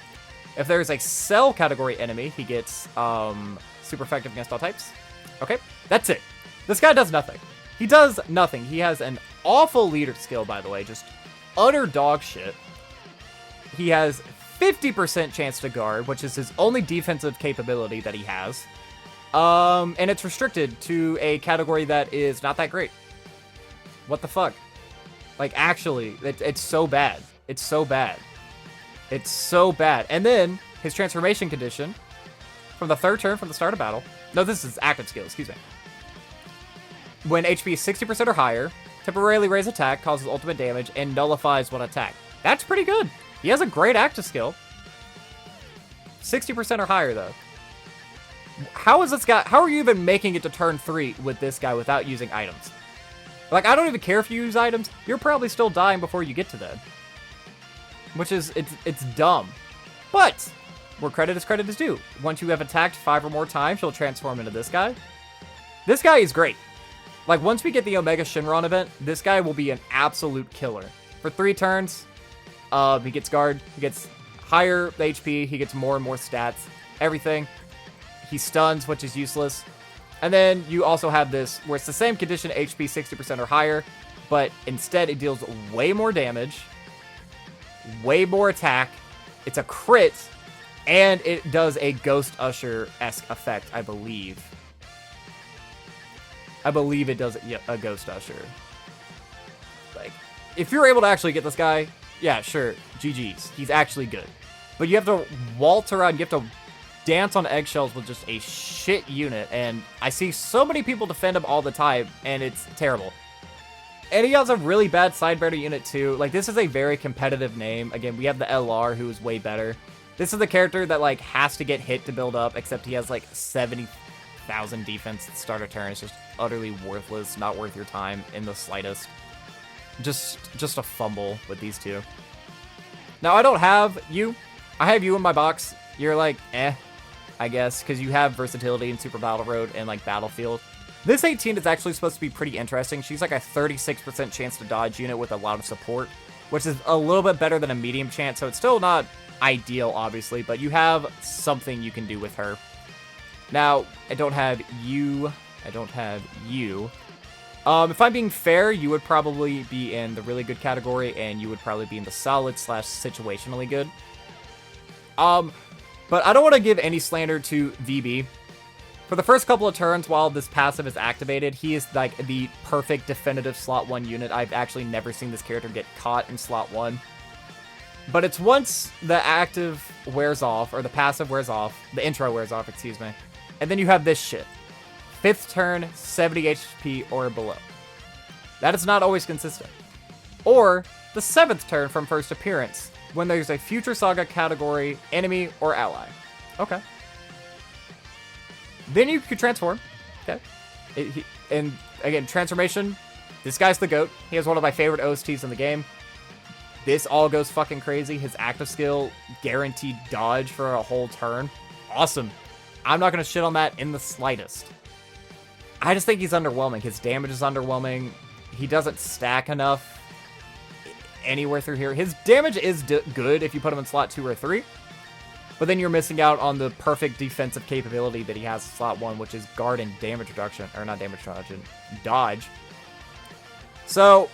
If there's a cell category enemy, he gets super effective against all types. Okay. That's it. This guy does nothing. He does nothing. He has an awful leader skill, by the way. Just utter dog shit. He has 50% chance to guard, which is his only defensive capability that he has. And it's restricted to a category that is not that great. What the fuck? Like, actually, it's so bad. It's so bad. It's so bad. And then, his transformation condition, from the 3rd turn from the start of battle. No, this is active skill, excuse me. When HP is 60% or higher, temporarily raise attack, causes ultimate damage, and nullifies one attack. That's pretty good. He has a great active skill. 60% or higher, though. How is this guy... How are you even making it to turn 3 with this guy without using items? Like, I don't even care if you use items. You're probably still dying before you get to them. Which is... It's dumb. But where credit is due. Once you have attacked 5 or more times, you'll transform into this guy. This guy is great. Like, once we get the Omega Shinron event, this guy will be an absolute killer. For 3 turns, he gets guard, he gets higher HP, he gets more and more stats, everything. He stuns, which is useless. And then you also have this, where it's the same condition, HP 60% or higher, but instead it deals way more damage, way more attack, it's a crit, and it does a Ghost Usher-esque effect, I believe. I believe it does a Ghost Usher. Like, if you're able to actually get this guy, yeah, sure, GG's. He's actually good. But you have to waltz around, you have to dance on eggshells with just a shit unit, and I see so many people defend him all the time, and it's terrible. And he has a really bad sideburner unit too. Like, this is a very competitive name. Again, we have the LR, who is way better. This is the character that, like, has to get hit to build up, except he has, like, 70,000 defense at the start of turn. It's just utterly worthless, not worth your time in the slightest. Just a fumble with these two. Now, I don't have you. I have you in my box. You're like, I guess, because you have versatility in Super Battle Road and, like, Battlefield. This 18 is actually supposed to be pretty interesting. She's like a 36% chance to dodge unit with a lot of support, which is a little bit better than a medium chance, so it's still not ideal, obviously, but you have something you can do with her. Now, I don't have you. If I'm being fair, you would probably be in the really good category, and you would probably be in the solid / situationally good. But I don't want to give any slander to VB. For the first couple of turns while this passive is activated, he is like the perfect definitive slot 1 unit. I've actually never seen this character get caught in slot 1. But it's once the active wears off, or the passive wears off, the intro wears off, excuse me, and then you have this shit. 5th turn, 70 HP or below. That is not always consistent. Or the 7th turn from first appearance, when there's a Future Saga category, enemy, or ally. Okay. Then you could transform. Okay. And again, transformation. This guy's the GOAT. He has one of my favorite OSTs in the game. This all goes fucking crazy. His active skill, guaranteed dodge for a whole turn. Awesome. I'm not going to shit on that in the slightest. I just think he's underwhelming. His damage is underwhelming. He doesn't stack enough anywhere through here. His damage is good if you put him in slot 2 or 3. But then you're missing out on the perfect defensive capability that he has in slot 1, which is guard and damage reduction. Or not damage reduction, dodge. So,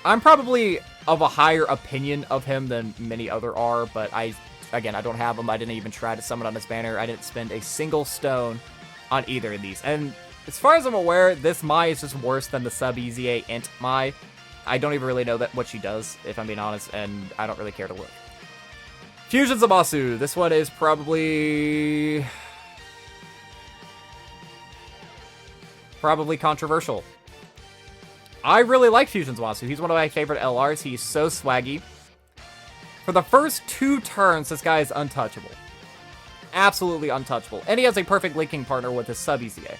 I'm probably of a higher opinion of him than many other are, but again, I don't have him. I didn't even try to summon on his banner. I didn't spend a single stone on either of these. And as far as I'm aware, this Mai is just worse than the sub-EZA int Mai. I don't even really know what she does, if I'm being honest, and I don't really care to look. Fusion Zamasu. This one is probably controversial. I really like Fusion Zamasu. He's one of my favorite LRs. He's so swaggy. For the first 2 turns, this guy is untouchable. Absolutely untouchable. And he has a perfect linking partner with his sub-EZA.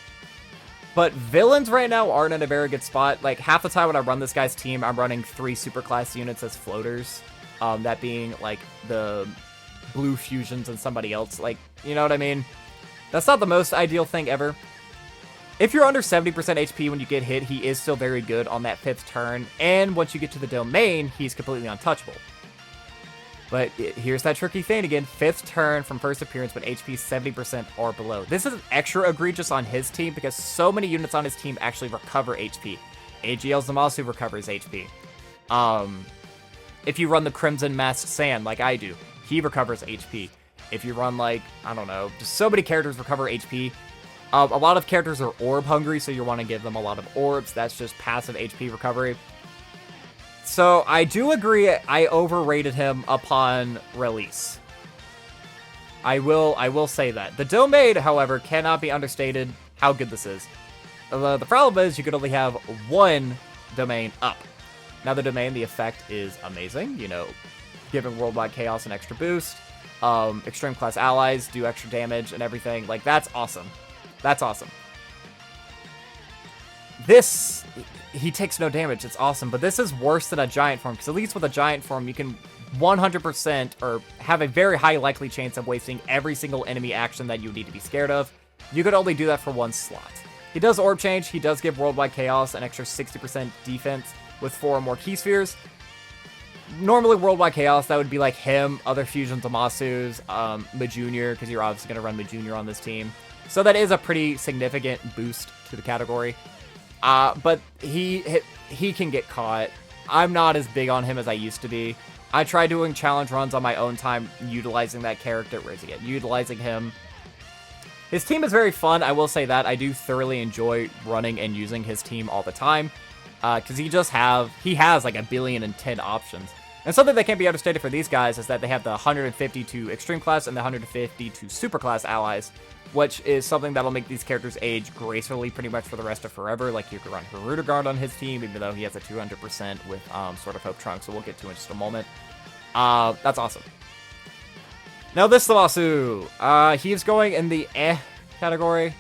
But villains right now aren't in a very good spot. Like, half the time when I run this guy's team, I'm running 3 superclass units as floaters. That being, like, the blue fusions and somebody else. Like, you know what I mean? That's not the most ideal thing ever. If you're under 70% HP when you get hit, he is still very good on that 5th turn. And once you get to the domain, he's completely untouchable. But here's that tricky thing again. 5th turn from first appearance when HP 70% or below. This is extra egregious on his team because so many units on his team actually recover HP. AGL Zamasu recovers HP. If you run the Crimson Masked Sand like I do, he recovers HP. If you run, like, I don't know, just so many characters recover HP. A lot of characters are orb hungry, so you want to give them a lot of orbs. That's just passive HP recovery. So I do agree I overrated him upon release. I will say that. The domain, however, cannot be understated how good this is. The problem is you could only have 1 domain up. Now the domain, the effect is amazing, you know, giving Worldwide Chaos an extra boost. Extreme class allies do extra damage and everything. Like, that's awesome. That's awesome. This, he takes no damage. It's awesome. But this is worse than a giant form, because at least with a giant form, you can 100% or have a very high likely chance of wasting every single enemy action that you need to be scared of. You could only do that for one slot. He does Orb Change. He does give Worldwide Chaos an extra 60% defense with 4 or more Key Spheres. Normally, Worldwide Chaos, that would be like him, other fusions, Amasu's, Majunior, because you're obviously going to run Majunior on this team. So that is a pretty significant boost to the category. But he can get caught. I'm not as big on him as I used to be. I tried doing challenge runs on my own time, utilizing that character. Where is he at? Utilizing him. His team is very fun, I will say that. I do thoroughly enjoy running and using his team all the time. Because he has like 1,010,000,000 options. And something that can't be understated for these guys is that they have the 150 to Extreme Class and the 150 to Super Class allies, which is something that'll make these characters age gracefully pretty much for the rest of forever. Like, you could run Hirudegarde on his team, even though he has a 200% with Sword of Hope Trunks, so we'll get to in just a moment. That's awesome. Now this Zamasu, he's going in the category.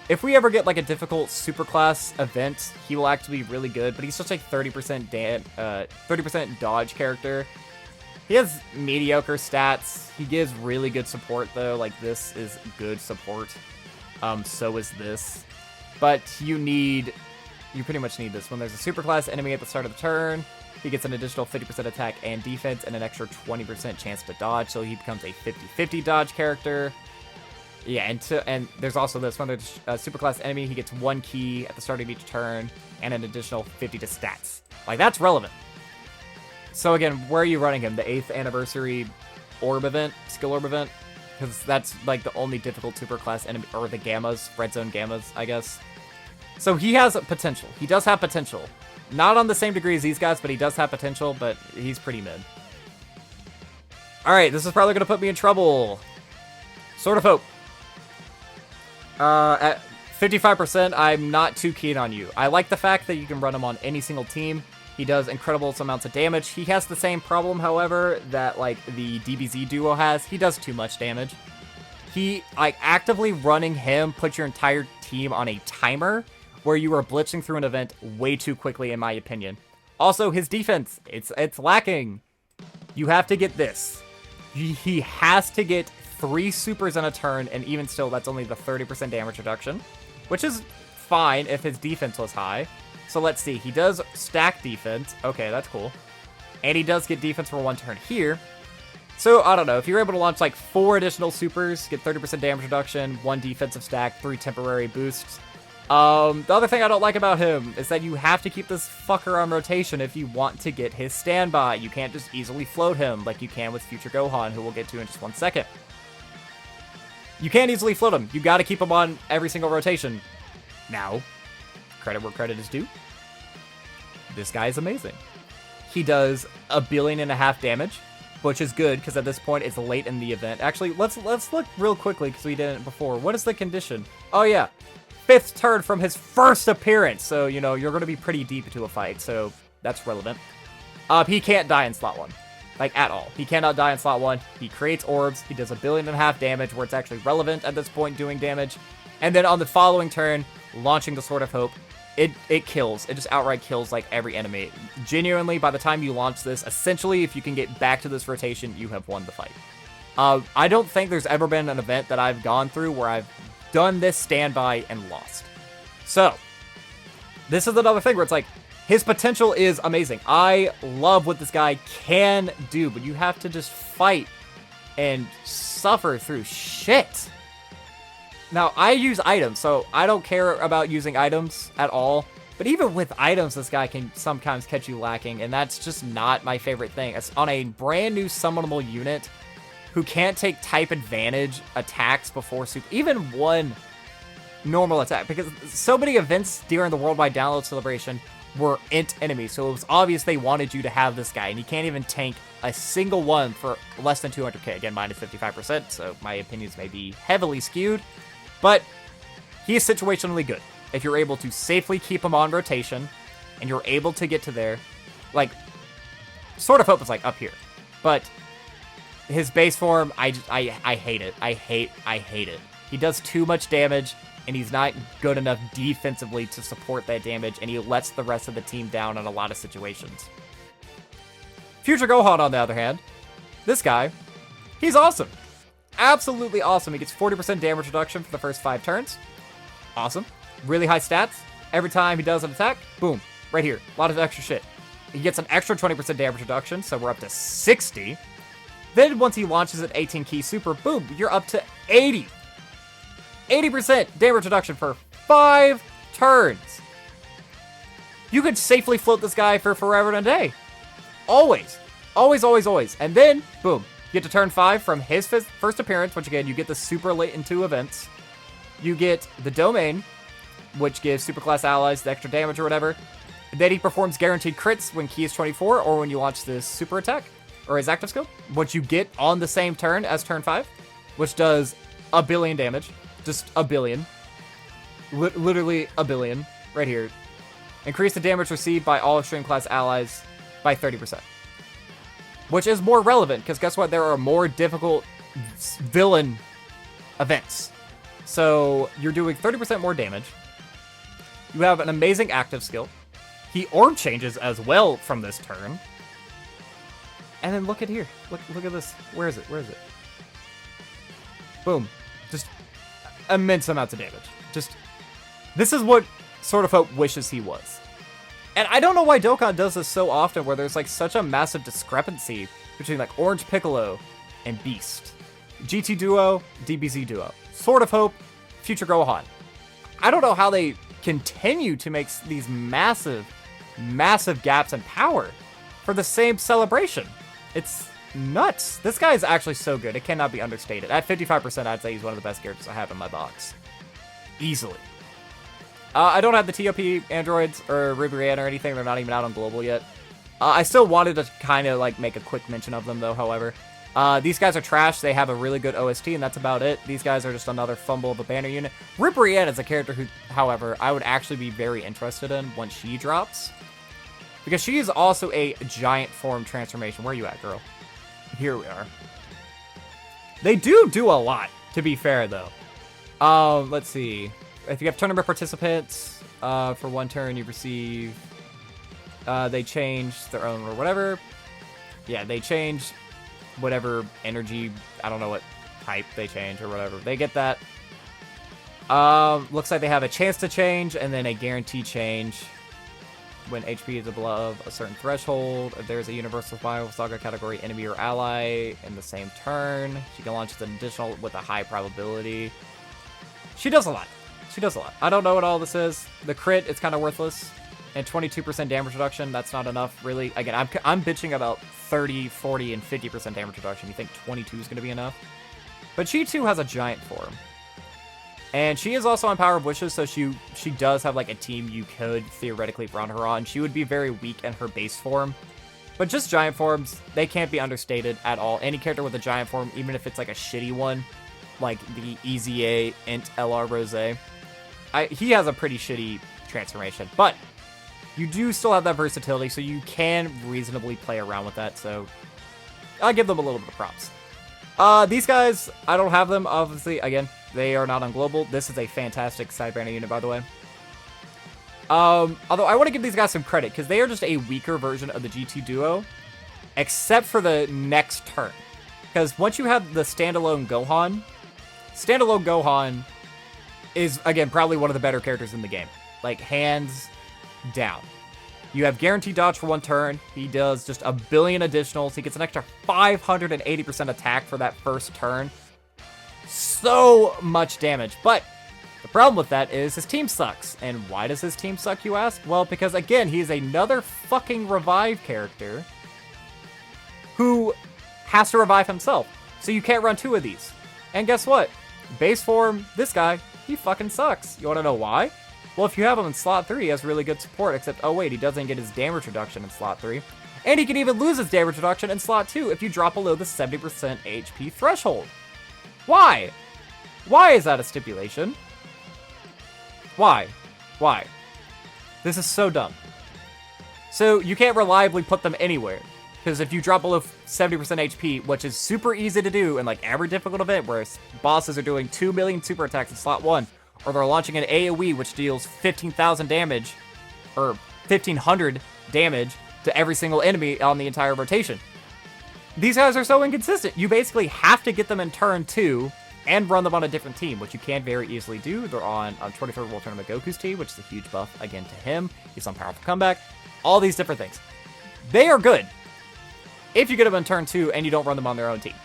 If we ever get like a difficult superclass event, he will actually be really good, but he's just like 30% dodge character. He has mediocre stats. He gives really good support though. Like, this is good support. So is this. But you pretty much need this. When there's a superclass enemy at the start of the turn, he gets an additional 50% attack and defense and an extra 20% chance to dodge, so he becomes a 50-50 dodge character. Yeah, and there's also this. When there's a superclass enemy, he gets 1 key at the start of each turn and an additional 50 to stats. Like, that's relevant. So again, where are you running him? The 8th anniversary orb event, skill orb event? Because that's like the only difficult superclass enemy, or the gammas, red zone gammas, I guess. So he has potential. He does have potential. Not on the same degree as these guys, but he does have potential, but he's pretty mid. Alright, this is probably going to put me in trouble. Sword of Hope. At 55%, I'm not too keen on you. I like the fact that you can run him on any single team. He does incredible amounts of damage. He has the same problem, however, that like the DBZ duo has. He does too much damage. Like, actively running him puts your entire team on a timer where you are blitzing through an event way too quickly, in my opinion. Also, his defense, it's lacking. You have to get this. He has to get 3 supers in a turn, and even still, that's only the 30% damage reduction, which is fine if his defense was high. So let's see. He does stack defense. Okay, that's cool. And he does get defense for 1 turn here. So, I don't know. If you're able to launch like 4 additional supers, get 30% damage reduction, 1 defensive stack, 3 temporary boosts. The other thing I don't like about him is that you have to keep this fucker on rotation if you want to get his standby. You can't just easily float him like you can with Future Gohan, who we'll get to in just 1 second. You can't easily float him. You gotta keep him on every single rotation. Now, credit where credit is due. This guy is amazing. He does 1.5 billion damage, which is good because at this point it's late in the event. Actually, let's look real quickly because we did it before. What is the condition? Oh yeah, 5th turn from his first appearance. So, you know, you're going to be pretty deep into a fight, so that's relevant. He can't die in slot 1. Like, at all. He cannot die in slot 1. He creates orbs. He does 1.5 billion damage, where it's actually relevant at this point doing damage. And then on the following turn, launching the Sword of Hope, it kills. It just outright kills, like, every enemy. Genuinely, by the time you launch this, essentially, if you can get back to this rotation, you have won the fight. I don't think there's ever been an event that I've gone through where I've done this standby and lost. So, this is another thing where it's like, his potential is amazing. I love what this guy can do, but you have to just fight and suffer through shit. Now, I use items, so I don't care about using items at all. But even with items, this guy can sometimes catch you lacking, and that's just not my favorite thing. It's on a brand new summonable unit who can't take type advantage attacks before super, even 1 normal attack, because so many events during the Worldwide Download Celebration were int enemies, so it was obvious they wanted you to have this guy, and he can't even tank a single one for less than 200k. Again, minus 55%, so my opinions may be heavily skewed, but he is situationally good. If you're able to safely keep him on rotation, and you're able to get to there, like, Sword of Hope is like up here, but his base form, I hate it. I hate it. He does too much damage, and he's not good enough defensively to support that damage, and he lets the rest of the team down in a lot of situations. Future Gohan, on the other hand, this guy, he's awesome. Absolutely awesome. He gets 40% damage reduction for the first 5 turns. Awesome. Really high stats. Every time he does an attack, boom, right here. A lot of extra shit. He gets an extra 20% damage reduction, so we're up to 60. Then once he launches an 18 key super, boom, you're up to 80. 80% damage reduction for 5 turns. You could safely float this guy for forever and a day. Always. Always, always, always. And then, boom, you get to turn 5 from his first appearance, which again, you get the super late in 2 events. You get the domain, which gives superclass allies the extra damage or whatever. And then he performs guaranteed crits when key is 24 or when you launch this super attack or his active skill, which you get on the same turn as turn 5, which does a billion damage. Just a billion. Literally a billion. Right here. Increase the damage received by all extreme class allies by 30%. Which is more relevant, because guess what? There are more difficult villain events. So you're doing 30% more damage. You have an amazing active skill. He orb changes as well from this turn. And then look at here. Look at this. Where is it? Where is it? Boom. Just immense amounts of damage. Just, this is what Sword of Hope wishes he was. And I don't know why Dokkan does this so often, where there's like such a massive discrepancy between like Orange Piccolo and Beast. GT Duo, DBZ Duo. Sword of Hope, Future Gohan. I don't know how they continue to make these massive, massive gaps in power for the same celebration. It's nuts. This guy is actually so good. It cannot be understated. At 55%, I'd say he's one of the best characters I have in my box. Easily. I don't have the TOP androids or Ribrianne or anything. They're not even out on global yet. I still wanted to kind of like make a quick mention of them though, however. These guys are trash. They have a really good OST and that's about it. These guys are just another fumble of a banner unit. Ribrianne is a character who, however, I would actually be very interested in once she drops. Because she is also a giant form transformation. Where are you at, girl? Here we are. They do a lot, to be fair though. Let's see. If you have tournament participants, for 1 turn you receive, they change their own or whatever. Yeah, they change whatever energy, I don't know what type they change or whatever. They get that. Looks like they have a chance to change and then a guaranteed change when HP is above a certain threshold. If there's a Universal Final Saga category enemy or ally in the same turn, she can launch an additional with a high probability. She does a lot. She does a lot. I don't know what all this is. The crit, it's kind of worthless. And 22% damage reduction, that's not enough, really. Again, I'm bitching about 30, 40, and 50% damage reduction. You think 22 is going to be enough? But she, too, has a giant form. And she is also on Power of Wishes, so she does have, like, a team you could theoretically run her on. She would be very weak in her base form. But just giant forms, they can't be understated at all. Any character with a giant form, even if it's, like, a shitty one, like the EZA Int LR Rose, he has a pretty shitty transformation, but you do still have that versatility, so you can reasonably play around with that, so I'll give them a little bit of props. These guys, I don't have them, obviously. Again, they are not on global. This is a fantastic side banner unit, by the way. Although I want to give these guys some credit, because they are just a weaker version of the GT Duo, except for the next turn. Because once you have the standalone Gohan is, again, probably one of the better characters in the game. Like, hands down. You have guaranteed dodge for 1 turn. He does just a billion additionals. He gets an extra 580% attack for that first turn. So much damage. But the problem with that is his team sucks. And why does his team suck, you ask? Well, because, again, he's another fucking revive character who has to revive himself. So you can't run 2 of these. And guess what? Base form, this guy, he fucking sucks. You want to know why? Well, if you have him in slot 3, he has really good support, except, oh wait, he doesn't get his damage reduction in slot 3. And he can even lose his damage reduction in slot 2 if you drop below the 70% HP threshold. Why? Why is that a stipulation? Why? Why? This is so dumb. So you can't reliably put them anywhere. Because if you drop below 70% HP, which is super easy to do in like every difficult event where bosses are doing 2 million super attacks in slot 1, or they're launching an AoE which deals 15,000 damage, or 1,500 damage to every single enemy on the entire rotation. These guys are so inconsistent. You basically have to get them in turn 2 and run them on a different team, which you can very easily do. They're on 23rd World Tournament Goku's team, which is a huge buff, again, to him. He's on Powerful Comeback. All these different things. They are good if you get them in turn 2 and you don't run them on their own team.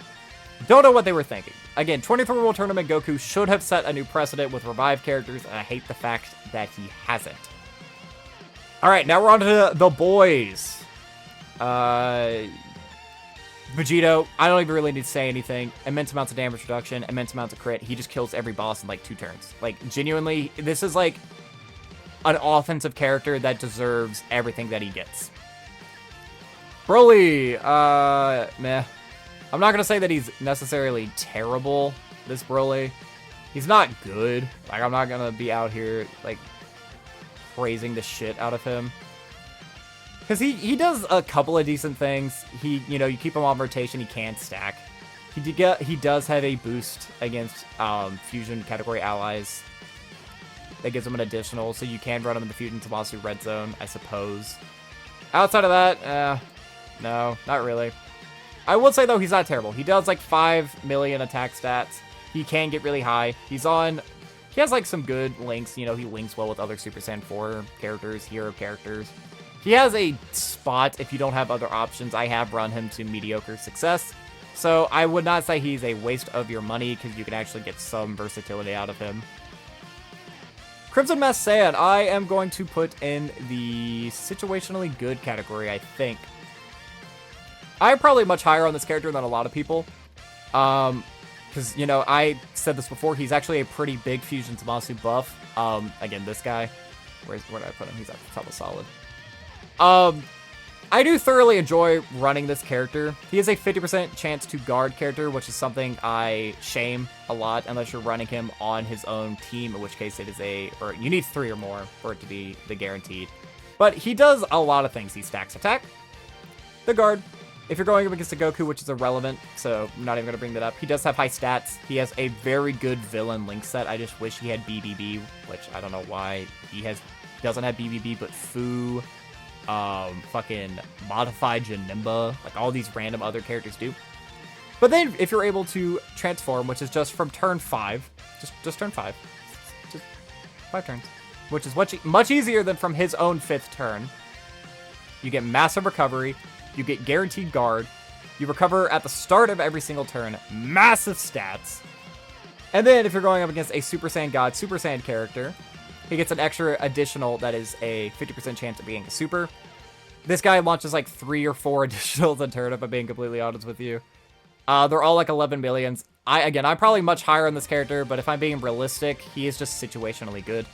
Don't know what they were thinking. Again, 23rd World Tournament Goku should have set a new precedent with revived characters, and I hate the fact that he hasn't. Alright, now we're on to the boys. Vegito, I don't even really need to say anything. Immense amounts of damage reduction, immense amounts of crit. He just kills every boss in like 2 turns. Like, genuinely, this is like an offensive character that deserves everything that he gets. Broly, meh. I'm not gonna say that he's necessarily terrible, this Broly. He's not good. Like, I'm not gonna be out here, like, praising the shit out of him. Because he does a couple of decent things. You keep him on rotation, he can stack. He does have a boost against fusion category allies that gives him an additional, so you can run him in the Fusion Zamasu red zone, I suppose. Outside of that, no, not really. I will say, though, he's not terrible. He does, like, 5 million attack stats. He can get really high. He has, like, some good links. He links well with other Super Saiyan 4 characters, hero characters. He has a spot if you don't have other options. I have run him to mediocre success. So I would not say he's a waste of your money, because you can actually get some versatility out of him. Crimson Mask Saiyan, I am going to put in the situationally good category, I think. I'm probably much higher on this character than a lot of people. Because, I said this before, he's actually a pretty big Fusion Zamasu buff. Again, this guy. Where did I put him? He's at the top of solid. I do thoroughly enjoy running this character. He is a 50% chance to guard character, which is something I shame a lot unless you're running him on his own team, in which case it is you need 3 or more for it to be the guaranteed. But he does a lot of things. He stacks attack, the guard. If you're going up against a Goku, which is irrelevant, so I'm not even going to bring that up. He does have high stats. He has a very good villain link set. I just wish he had BBB, which I don't know why he doesn't have BBB, but Fu, fucking modified Janemba, like all these random other characters do. But then if you're able to transform, which is just from turn 5, just turn 5, just 5 turns, which is much easier than from his own 5th turn. You get massive recovery. You get guaranteed guard. You recover at the start of every single turn. Massive stats. And then if you're going up against a Super Saiyan God, Super Saiyan character, he gets an extra additional that is a 50% chance of being a super. This guy launches like 3 or 4 additionals a turn, if I'm being completely honest with you. They're all like 11 millions. I'm probably much higher on this character, but if I'm being realistic, he is just situationally good.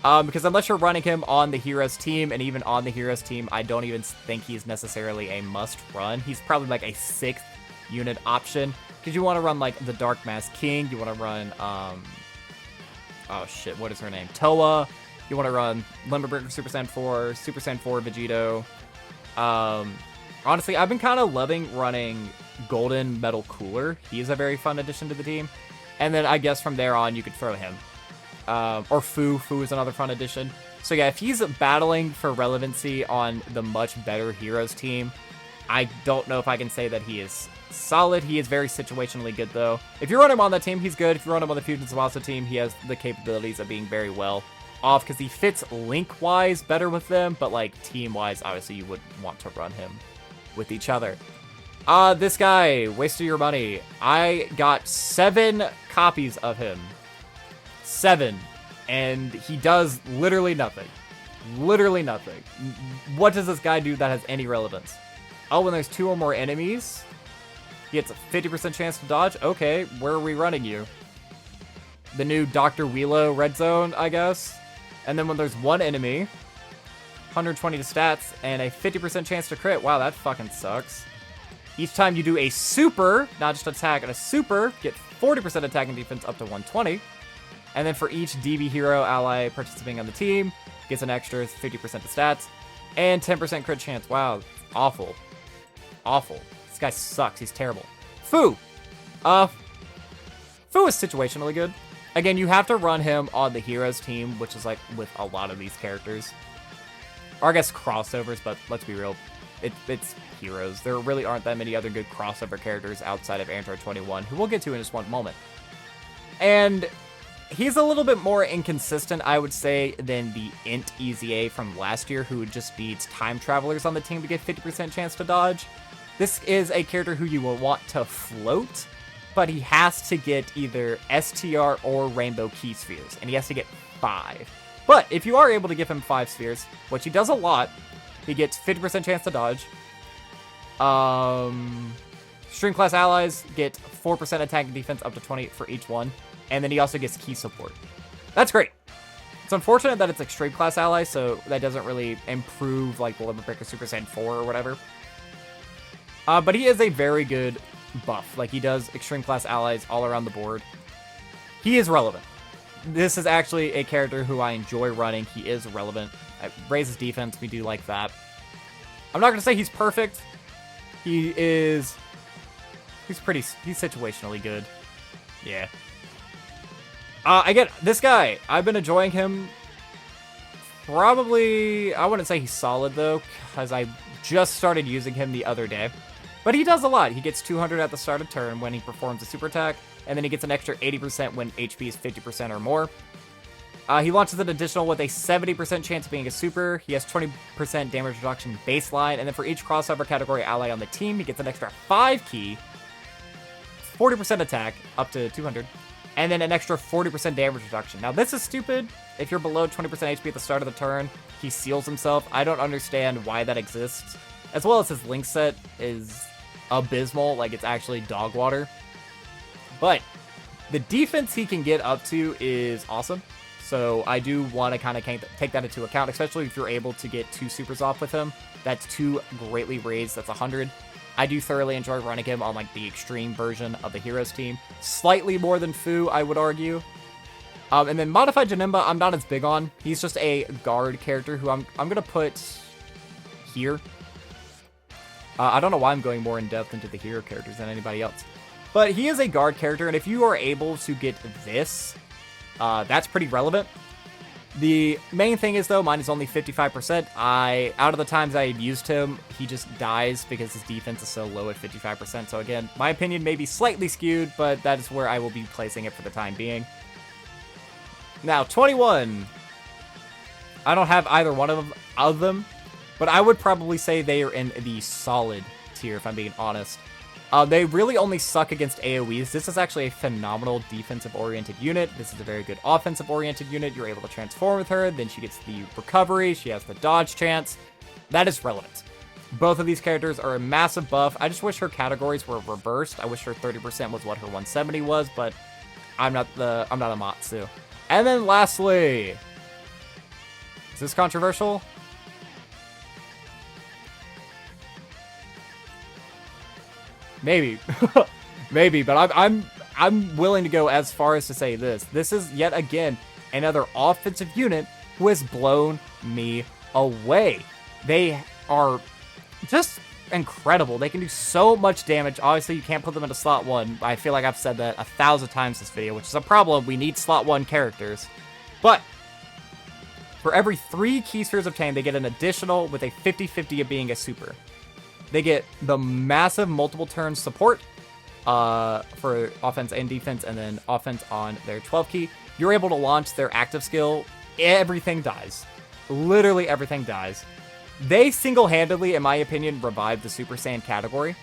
Because unless you're running him on the Heroes team, and even on the Heroes team, I don't even think he's necessarily a must-run. He's probably like a 6th unit option. Because you want to run like the Dark Mask King, you want to run, oh shit, what is her name? Toa. You want to run Limberbreaker Super Saiyan 4, Super Saiyan 4 Vegito. Honestly, I've been kind of loving running Golden Metal Cooler. He is a very fun addition to the team. And then I guess from there on, you could throw him. Or Fu. Fu is another fun addition. So yeah, if he's battling for relevancy on the much better Heroes team, I don't know if I can say that he is solid. He is very situationally good, though. If you run him on that team, he's good. If you run him on the Fusion Zamasu team, he has the capabilities of being very well off, because he fits link-wise better with them, but like team-wise, obviously you would want to run him with each other. This guy, waste of your money. I got 7 copies of him. 7, and he does literally nothing. Literally nothing. What does this guy do that has any relevance? Oh, when there's 2 or more enemies, he gets a 50% chance to dodge. Okay, where are we running you? The new Dr. Wheelo red zone, I guess. And then when there's 1 enemy, 120 to stats, and a 50% chance to crit. Wow, that fucking sucks. Each time you do a super, not just attack, and a super, get 40% attack and defense up to 120. And then for each DB hero ally participating on the team, gets an extra 50% to stats, and 10% crit chance. Wow, awful. Awful. This guy sucks. He's terrible. Fu. Fu is situationally good. Again, you have to run him on the Heroes team, which is like with a lot of these characters. Or I guess crossovers, but let's be real. it's heroes. There really aren't that many other good crossover characters outside of Android 21, who we'll get to in just one moment. And he's a little bit more inconsistent, I would say, than the Int EZA from last year, who just beats time travelers on the team to get 50% chance to dodge. This is a character who you will want to float, but he has to get either STR or Rainbow Key Spheres, and he has to get 5. But if you are able to give him 5 spheres, which he does a lot, he gets 50% chance to dodge. Stream class allies get 4% attack and defense up to 20 for each one. And then he also gets key support. That's great. It's unfortunate that it's extreme class allies, so that doesn't really improve like the Limit Breaker Super Saiyan 4 or whatever. But he is a very good buff. Like, he does extreme class allies all around the board. He is relevant. This is actually a character who I enjoy running. He is relevant. It raises defense. We do like that. I'm not going to say he's perfect. He's situationally good. Yeah. Again, this guy, I've been enjoying him. Probably, I wouldn't say he's solid, though, because I just started using him the other day. But he does a lot. He gets 200 at the start of turn when he performs a super attack, and then he gets an extra 80% when HP is 50% or more. He launches an additional with a 70% chance of being a super. He has 20% damage reduction baseline, and then for each crossover category ally on the team, he gets an extra 5 key, 40% attack, up to 200, and then an extra 40% damage reduction. Now, this is stupid. If you're below 20% HP at the start of the turn, he seals himself. I don't understand why that exists. As well as his link set is abysmal. Like, it's actually dog water. But the defense he can get up to is awesome. So I do want to kind of take that into account, especially if you're able to get 2 supers off with him. That's 2 greatly raised. That's 100. I do thoroughly enjoy running him on like the extreme version of the Heroes team. Slightly more than Fu, I would argue. And then Modified Janemba, I'm not as big on. He's just a guard character who I'm going to put here. I don't know why I'm going more in depth into the hero characters than anybody else. But he is a guard character, and if you are able to get this, that's pretty relevant. The main thing is, though, mine is only 55%. Out of the times I've used him, he just dies because his defense is so low at 55%. So again, my opinion may be slightly skewed, but that is where I will be placing it for the time being. Now, 21. I don't have either one of them, but I would probably say they are in the solid tier, if I'm being honest. They really only suck against AoEs. This is actually a phenomenal defensive-oriented unit. This is a very good offensive-oriented unit. You're able to transform with her. Then she gets the recovery. She has the dodge chance. That is relevant. Both of these characters are a massive buff. I just wish her categories were reversed. I wish her 30% was what her 170 was, but I'm not a Matsu. And then lastly, is this controversial? Maybe, maybe, but I'm willing to go as far as to say this. This is yet again another offensive unit who has blown me away. They are just incredible. They can do so much damage. Obviously, you can't put them into slot 1. I feel like I've said that 1,000 times this video, which is a problem. We need slot 1 characters. But for every 3 key spheres obtained, they get an additional with a 50-50 of being a super. They get the massive multiple turn support for offense and defense, and then offense on their 12 key. You're able to launch their active skill. Everything dies. Literally everything dies. They single-handedly, in my opinion, revived the Super Saiyan category.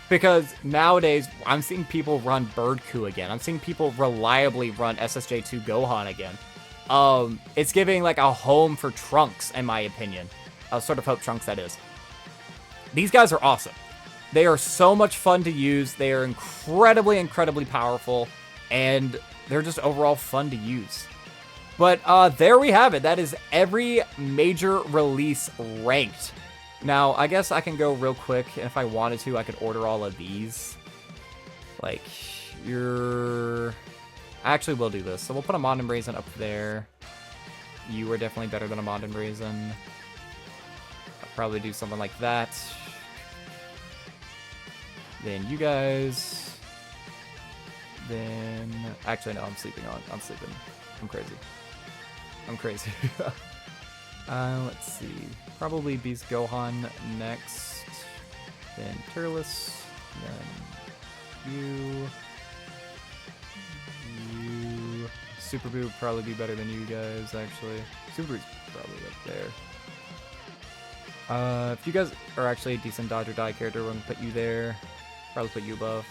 Because nowadays, I'm seeing people run Bird Coup again. I'm seeing people reliably run SSJ2 Gohan again. It's giving like a home for Trunks, in my opinion. I sort of hope Trunks, that is. These guys are awesome. They are so much fun to use. They are incredibly, incredibly powerful. And they're just overall fun to use. But there we have it. That is every major release ranked. Now, I guess I can go real quick. And if I wanted to, I could order all of these. Like, I actually will do this. So we'll put a Mondin Brazen up there. You are definitely better than a Mondin Brazen. I'll probably do something like that. Then you guys. Then... Actually, no, I'm sleeping. I'm crazy. I'm crazy. Let's see. Probably Beast Gohan next. Then Turles. Then you. Super Boo would probably be better than you guys, actually. Super Boo's probably like there. If you guys are actually a decent dodge or die character, we're gonna put you there. Probably put you above.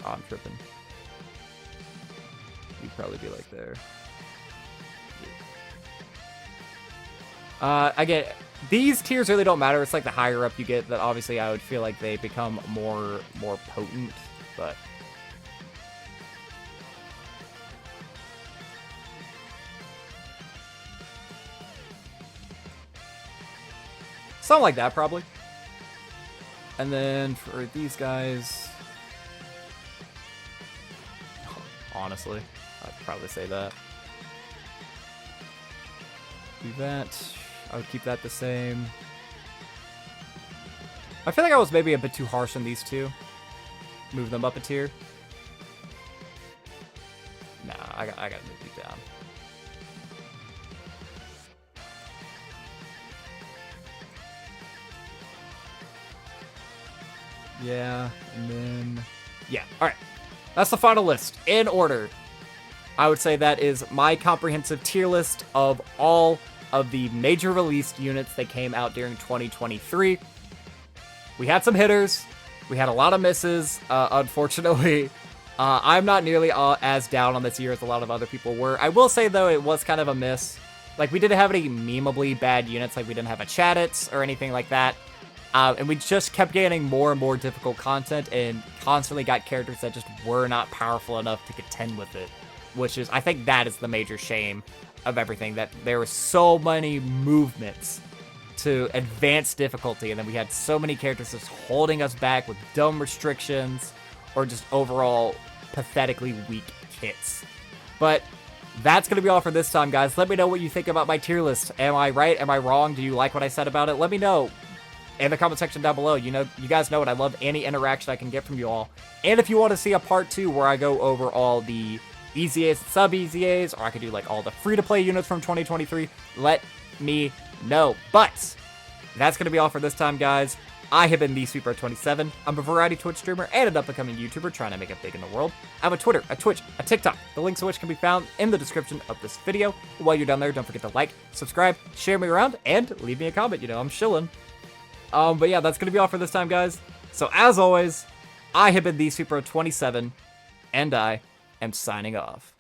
Oh, I'm tripping. You'd probably be like there. Again, these tiers really don't matter. It's like the higher up you get, that obviously I would feel like they become more potent, but something like that probably. And then for these guys, honestly, I'd probably say that. Do that. I would keep that the same. I feel like I was maybe a bit too harsh on these two. Move them up a tier. Nah, I gotta move you down. Yeah, and then... yeah, alright. That's the final list. In order, I would say that is my comprehensive tier list of all of the major released units that came out during 2023. We had some hitters. We had a lot of misses, unfortunately. I'm not nearly as down on this year as a lot of other people were. I will say, though, it was kind of a miss. Like, we didn't have any memeably bad units. Like, we didn't have a Chaddits or anything like that. And we just kept getting more and more difficult content and constantly got characters that just were not powerful enough to contend with it. Which is, I think that is the major shame of everything, that there were so many movements to advance difficulty, and then we had so many characters just holding us back with dumb restrictions or just overall pathetically weak kits. But that's going to be all for this time, guys. Let me know what you think about my tier list. Am I right? Am I wrong? Do you like what I said about it? Let me know in the comment section down below. You guys know what I love, any interaction I can get from you all. And if you want to see a part 2 where I go over all the EZAs and sub-EZAs, or I could do like all the free-to-play units from 2023, let me know. But that's going to be all for this time, guys. I have been the Sweeper27. I'm a variety Twitch streamer and an up-and-coming YouTuber trying to make it big in the world. I have a Twitter, a Twitch, a TikTok, the links of which can be found in the description of this video. While you're down there, don't forget to like, subscribe, share me around, and leave me a comment. You know, I'm chilling. But yeah, that's going to be all for this time, guys. So as always, I have been the Sweeper27, and I am signing off.